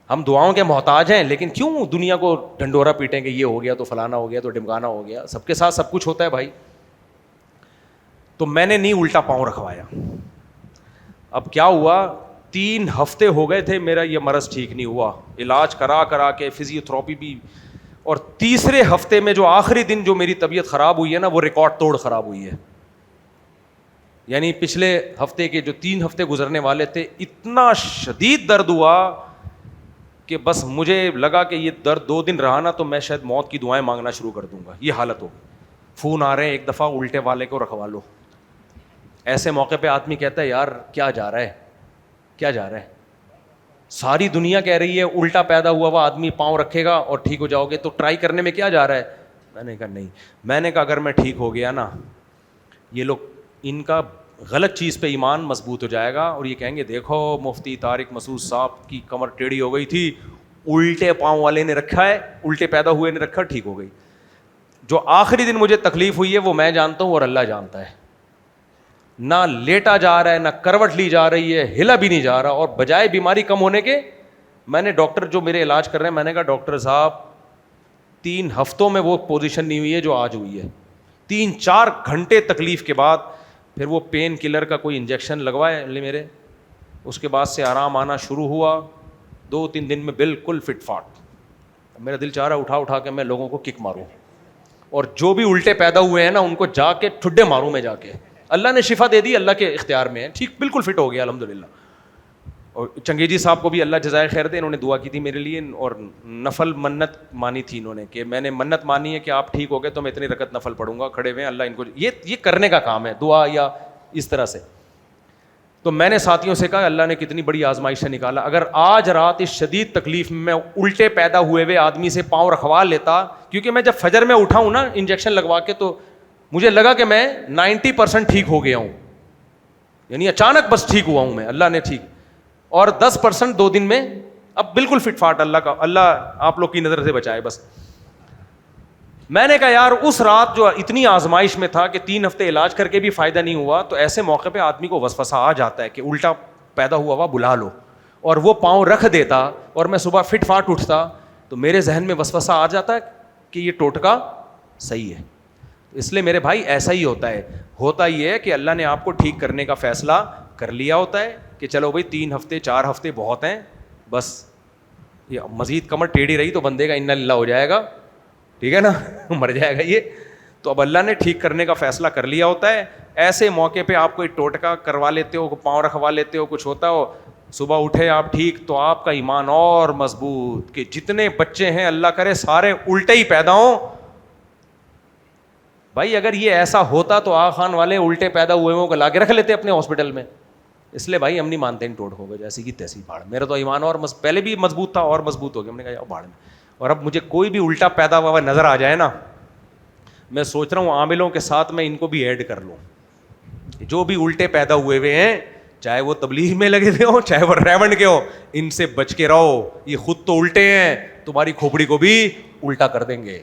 ہم دعاؤں کے محتاج ہیں، لیکن کیوں دنیا کو ڈھنڈورا پیٹیں کہ یہ ہو گیا تو فلانا ہو گیا تو ڈمکانا ہو گیا. سب کے ساتھ سب کچھ ہوتا ہے بھائی. تو میں نے نہیں الٹا پاؤں رکھوایا. اب کیا ہوا، 3 ہفتے ہو گئے تھے میرا یہ مرض ٹھیک نہیں ہوا، علاج کرا کے فزیو تھراپی بھی، اور تیسرے ہفتے میں جو آخری دن جو میری طبیعت خراب ہوئی ہے نا، وہ ریکارڈ توڑ خراب ہوئی ہے. یعنی پچھلے ہفتے کے جو 3 ہفتے گزرنے والے تھے، اتنا شدید درد ہوا کہ بس مجھے لگا کہ یہ درد 2 دن رہا نا تو میں شاید موت کی دعائیں مانگنا شروع کر دوں گا. یہ حالت ہو، فون آ رہے ہیں ایک دفعہ الٹے والے کو رکھوا لو. ایسے موقع پہ آدمی کہتا ہے یار کیا جا رہا ہے، کیا جا رہا ہے. ساری دنیا کہہ رہی ہے الٹا پیدا ہوا آدمی پاؤں رکھے گا اور ٹھیک ہو جاؤ گے، تو ٹرائی کرنے میں کیا جا رہا ہے. میں نے کہا نہیں، میں نے کہا اگر میں ٹھیک ہو گیا نا، یہ لوگ ان کا غلط چیز پہ ایمان مضبوط ہو جائے گا اور یہ کہیں گے دیکھو مفتی طارق مسعود صاحب کی کمر ٹیڑھی ہو گئی تھی، الٹے پاؤں والے نے رکھا ہے، الٹے پیدا ہوئے نے رکھا، ٹھیک ہو گئی. جو آخری دن مجھے تکلیف ہوئی ہے وہ میں جانتا ہوں اور اللہ جانتا ہے. نہ لیٹا جا رہا ہے، نہ کروٹ لی جا رہی ہے، ہلا بھی نہیں جا رہا. اور بجائے بیماری کم ہونے کے، میں نے ڈاکٹر جو میرے علاج کر رہے ہیں، میں نے کہا ڈاکٹر صاحب 3 ہفتوں میں وہ پوزیشن نہیں ہوئی ہے جو آج ہوئی ہے. 3-4 گھنٹے تکلیف کے بعد پھر وہ پین کلر کا کوئی انجیکشن لگوائے میرے، اس کے بعد سے آرام آنا شروع ہوا. 2-3 دن میں بالکل فٹ فاٹ. میرا دل چاہ رہا اٹھا کے میں لوگوں کو کک ماروں، اور جو بھی الٹے پیدا ہوئے ہیں نا ان کو جا کے ٹھڈے ماروں میں جا کے. اللہ نے شفا دے دی، اللہ کے اختیار میں ہے، ٹھیک بالکل فٹ ہو گیا الحمدللہ. اور چنگیزی صاحب کو بھی اللہ جزائے خیر دے، انہوں نے دعا کی تھی میرے لیے، اور نفل منت مانی تھی انہوں نے کہ میں نے منت مانی ہے کہ آپ ٹھیک ہو گئے تو میں اتنی رکعت نفل پڑھوں گا. کھڑے ہوئے ہیں، اللہ ان کو یہ کرنے کا کام ہے، دعا یا اس طرح سے. تو میں نے ساتھیوں سے کہا اللہ نے کتنی بڑی آزمائش سے نکالا. اگر آج رات اس شدید تکلیف میں الٹے پیدا ہوئے ہوئے آدمی سے پاؤں رکھوا لیتا، کیونکہ میں جب فجر میں اٹھا ہوں نا انجیکشن لگوا کے، تو مجھے لگا کہ میں 90% ٹھیک ہو گیا ہوں، یعنی اچانک بس ٹھیک ہوا ہوں میں، اللہ نے ٹھیک. اور 10% 2 دن میں اب بالکل فٹ فاٹ. اللہ آپ لوگ کی نظر سے بچائے بس. میں نے کہا یار اس رات جو اتنی آزمائش میں تھا کہ 3 ہفتے علاج کر کے بھی فائدہ نہیں ہوا، تو ایسے موقع پہ آدمی کو وسوسہ آ جاتا ہے کہ الٹا پیدا ہوا بلا لو، اور وہ پاؤں رکھ دیتا اور میں صبح فٹ فاٹ اٹھتا، تو میرے ذہن میں وسوسہ آ جاتا ہے کہ یہ ٹوٹکا صحیح ہے. اس لیے میرے بھائی ایسا ہی ہوتا ہے. ہوتا یہ ہے کہ اللہ نے آپ کو ٹھیک کرنے کا فیصلہ کر لیا ہوتا ہے کہ چلو بھائی 3 ہفتے 4 ہفتے بہت ہیں، بس یہ مزید کمر ٹیڑھی رہی تو بندے کا انا للہ ہو جائے گا، ٹھیک ہے نا، مر جائے گا یہ. تو اب اللہ نے ٹھیک کرنے کا فیصلہ کر لیا ہوتا ہے. ایسے موقع پہ آپ کوئی ٹوٹکا کروا لیتے ہو، پاؤں رکھوا لیتے ہو، کچھ ہوتا ہو، صبح اٹھے آپ ٹھیک، تو آپ کا ایمان اور مضبوط کہ جتنے بچے ہیں اللہ کرے سارے الٹے ہی پیدا ہوں. بھائی اگر یہ ایسا ہوتا تو آغا خان والے الٹے پیدا ہوئے کو لا کے رکھ لیتے اپنے ہاسپٹل میں. اس لیے بھائی ہم نہیں مانتے ان ٹوٹکوں کو، جیسے کہ تیسی بھاڑ. میرا تو ایمان اور پہلے بھی مضبوط تھا اور مضبوط ہو گیا، ہم نے کہا جاؤ بھاڑ میں. اور اب مجھے کوئی بھی الٹا پیدا ہوا نظر آ جائے نا، میں سوچ رہا ہوں عاملوں کے ساتھ میں ان کو بھی ایڈ کر لوں. جو بھی الٹے پیدا ہوئے ہیں، چاہے وہ تبلیغ میں لگے ہوئے ہوں چاہے وہ ریونڈ کے ہوں، ان سے بچ کے رہو. یہ خود تو الٹے ہیں، تمہاری کھوپڑی کو بھی الٹا کر دیں گے.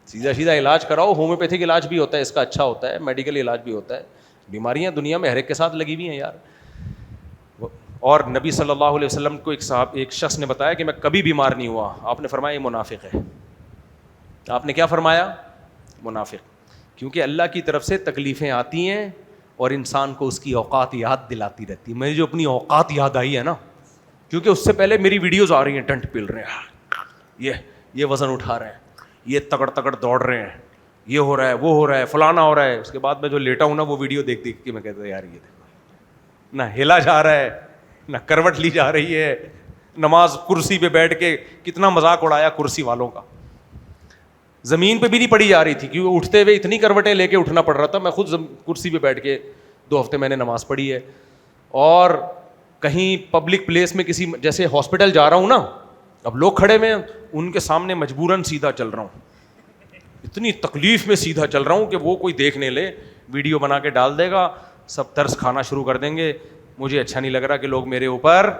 سیدھا سیدھا علاج کراؤ. ہومیوپیتھک علاج بھی ہوتا ہے، اس کا اچھا ہوتا ہے، میڈیکل علاج بھی ہوتا ہے. بیماریاں دنیا میں ہر ایک کے ساتھ لگی ہوئی ہیں یار. اور نبی صلی اللہ علیہ وسلم کو ایک شخص نے بتایا کہ میں کبھی بیمار نہیں ہوا. آپ نے فرمایا یہ منافق ہے. آپ نے کیا فرمایا؟ منافق. کیونکہ اللہ کی طرف سے تکلیفیں آتی ہیں اور انسان کو اس کی اوقات یاد دلاتی رہتی ہے. مجھے جو اپنی اوقات یاد آئی ہے نا, کیونکہ اس سے پہلے میری ویڈیوز آ رہی ہیں, ٹنٹ پل رہے ہیں, یہ وزن اٹھا رہے ہیں, یہ تکڑ تکڑ دوڑ رہے ہیں, یہ ہو رہا ہے, وہ ہو رہا ہے, فلانا ہو رہا ہے. اس کے بعد میں جو لیٹا ہوں نا, وہ ویڈیو دیکھ دیکھ کے میں کہتا ہوں یار یہ دیکھو, نہ ہلا جا رہا ہے, نہ کروٹ لی جا رہی ہے. نماز کرسی پہ بیٹھ کے کتنا مذاق اڑایا کرسی والوں کا. زمین پہ بھی نہیں پڑھی جا رہی تھی کیونکہ اٹھتے ہوئے اتنی کروٹیں لے کے اٹھنا پڑ رہا تھا. میں خود کرسی پہ بیٹھ کے 2 ہفتے میں نے نماز پڑھی ہے. اور کہیں پبلک پلیس میں کسی, جیسے ہاسپٹل جا رہا ہوں نا, اب لوگ کھڑے ہوئے ہیں, ان کے سامنے مجبوراً سیدھا چل رہا ہوں. اتنی تکلیف میں سیدھا چل رہا ہوں کہ وہ کوئی دیکھنے لے, ویڈیو بنا کے ڈال دے گا, سب ترس کھانا شروع کر دیں گے. مجھے اچھا نہیں لگ رہا کہ لوگ میرے اوپر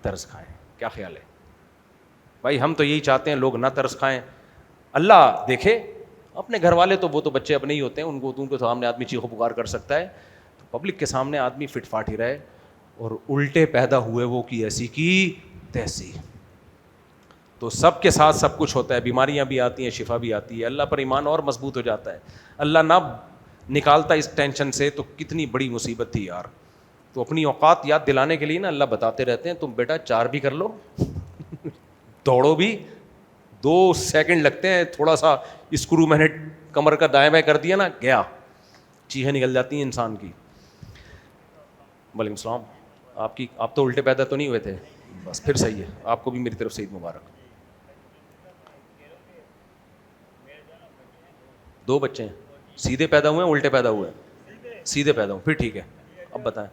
ترس کھائیں. کیا خیال ہے بھائی؟ ہم تو یہی چاہتے ہیں لوگ نہ ترس کھائیں. اللہ دیکھے اپنے گھر والے تو وہ تو بچے اپنے ہی ہوتے ہیں, ان کو سامنے آدمی چیخو پکار کر سکتا ہے. تو پبلک کے سامنے آدمی فٹ فاٹ ہی رہے. اور الٹے پیدا ہوئے وہ کی ایسی کی تیسی. تو سب کے ساتھ سب کچھ ہوتا ہے, بیماریاں بھی آتی ہیں, شفا بھی آتی ہے. اللہ پر ایمان اور مضبوط ہو جاتا ہے. اللہ نہ نکالتا اس ٹینشن سے تو کتنی بڑی مصیبت تھی یار. تو اپنی اوقات یاد دلانے کے لیے نا اللہ بتاتے رہتے ہیں, تم بیٹا 4 بھی کر لو, دوڑو بھی, 2 سیکنڈ لگتے ہیں, تھوڑا سا اسکرو میں نے کمر کا دائیں بائیں کر دیا نا, گیا, چیخیں نکل جاتی ہیں انسان کی. وعلیکم السلام. آپ تو الٹے پیدا تو نہیں ہوئے تھے؟ بس پھر صحیح ہے. آپ کو بھی میری طرف سے عید مبارک. 2 بچے ہیں, سیدھے پیدا ہوئے ہیں الٹے پیدا ہوئے ہیں؟ سیدھے پیدا ہوئے, پھر ٹھیک ہے. اب بتائیں,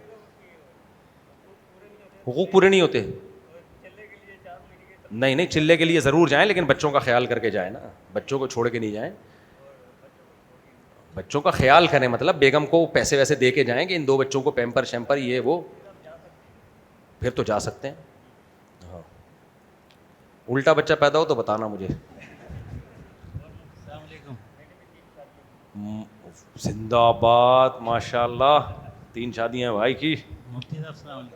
حقوق پورے نہیں ہوتے؟ نہیں چلے کے لیے ضرور جائیں, لیکن بچوں کا خیال کر کے جائیں نا, بچوں کو چھوڑ کے نہیں جائیں. بچوں کا خیال کریں, مطلب بیگم کو پیسے ویسے دے کے جائیں کہ ان 2 بچوں کو پیمپر شیمپر یہ وہ, پھر تو جا سکتے ہیں. ہاں, الٹا بچہ پیدا ہو تو بتانا مجھے. السلام علیکم. زندہ آباد, ماشاء اللہ. 3 شادیاں بھائی کی. مفتی صاحب السلام علیکم.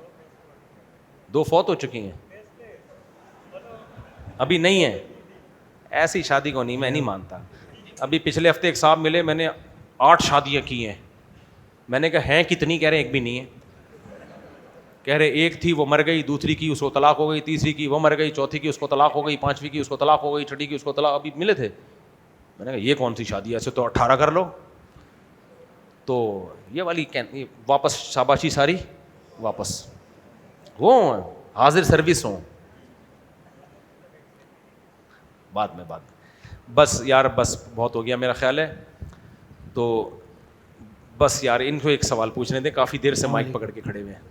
2 فوت ہو چکی ہیں, ابھی نہیں ہے. ایسی شادی کو نہیں, میں نہیں مانتا. ابھی پچھلے ہفتے ایک صاحب ملے, میں نے 8 شادیاں کی ہیں. میں نے کہا ہیں کتنی؟ کہہ رہے ایک بھی نہیں ہے. کہہ رہے ایک تھی وہ مر گئی, دوسری کی اس کو طلاق ہو گئی, تیسری کی وہ مر گئی, چوتھی کی اس کو طلاق ہو گئی, 5ویں کی اس کو طلاق ہو گئی, 6ٹھی کی اس کو طلاق. ابھی ملے تھے. میں نے کہا یہ کون سی شادی ہے, ایسے تو 18 کر لو. تو یہ والی واپس شاباشی ساری واپس, وہ حاضر سروس ہوں. بعد میں بس یار, بس بہت ہو گیا میرا خیال ہے. تو بس یار ان کو ایک سوال پوچھنے دیں, کافی دیر سے مائک پکڑ کے کھڑے ہوئے ہیں.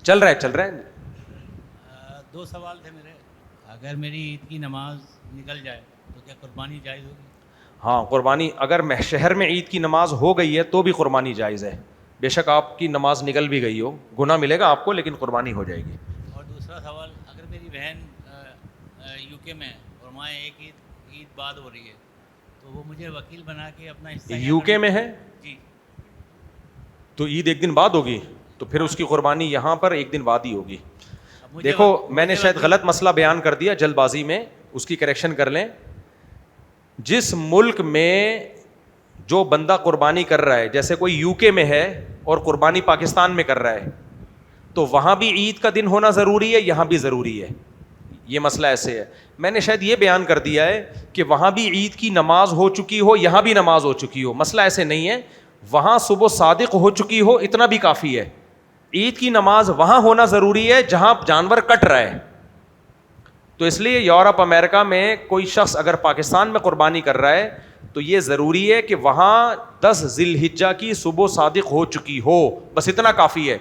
چل رہا ہے. 2 سوال تھے میرے. اگر میری عید کی نماز نکل جائے تو کیا قربانی جائز ہوگی؟ ہاں, قربانی اگر شہر میں عید کی نماز ہو گئی ہے تو بھی قربانی جائز ہے. بے شک آپ کی نماز نکل بھی گئی ہو, گناہ ملے گا آپ کو, لیکن قربانی ہو جائے گی. اور دوسرا سوال, اگر میری بہن UK میں اور وہاں ایک عید بعد ہو رہی ہے تو وہ مجھے وکیل بنا کے اپنا حصہ UK میں ہے جی, تو عید ایک دن بعد ہوگی, تو پھر اس کی قربانی یہاں پر ایک دن بعد ہی ہوگی. دیکھو میں نے شاید غلط مسئلہ بیان کر دیا جلد بازی میں, اس کی کریکشن کر لیں. جس ملک میں جو بندہ قربانی کر رہا ہے, جیسے کوئی UK میں ہے اور قربانی پاکستان میں کر رہا ہے, تو وہاں بھی عید کا دن ہونا ضروری ہے, یہاں بھی ضروری ہے. یہ مسئلہ ایسے ہے. میں نے شاید یہ بیان کر دیا ہے کہ وہاں بھی عید کی نماز ہو چکی ہو, یہاں بھی نماز ہو چکی ہو. مسئلہ ایسے نہیں ہے. وہاں صبح صادق ہو چکی ہو, اتنا بھی کافی ہے. عید کی نماز وہاں ہونا ضروری ہے جہاں جانور کٹ رہا ہے. تو اس لیے یورپ امریکہ میں کوئی شخص اگر پاکستان میں قربانی کر رہا ہے تو یہ ضروری ہے کہ وہاں 10 ذی الحجہ کی صبح صادق ہو چکی ہو, بس اتنا کافی ہے.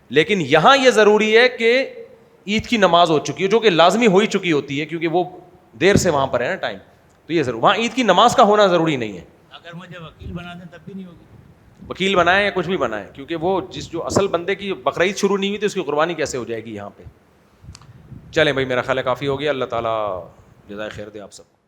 لیکن یہاں یہ ضروری ہے کہ عید کی نماز ہو چکی ہے, جو کہ لازمی ہو ہی چکی ہوتی ہے کیونکہ وہ دیر سے وہاں پر ہے نا ٹائم. تو یہ ضرور, وہاں عید کی نماز کا ہونا ضروری نہیں ہے. اگر مجھے وکیل بنا دیں تب بھی نہیں ہوگی؟ وکیل بنائیں یا کچھ بھی بنائیں, کیونکہ وہ جو اصل بندے کی بقرعید شروع نہیں ہوئی تھی اس کی قربانی کیسے ہو جائے گی یہاں پہ. چلیں بھائی, میرا خیال ہے کافی ہو گیا. اللہ تعالیٰ جزائے خیر دے آپ سب کو.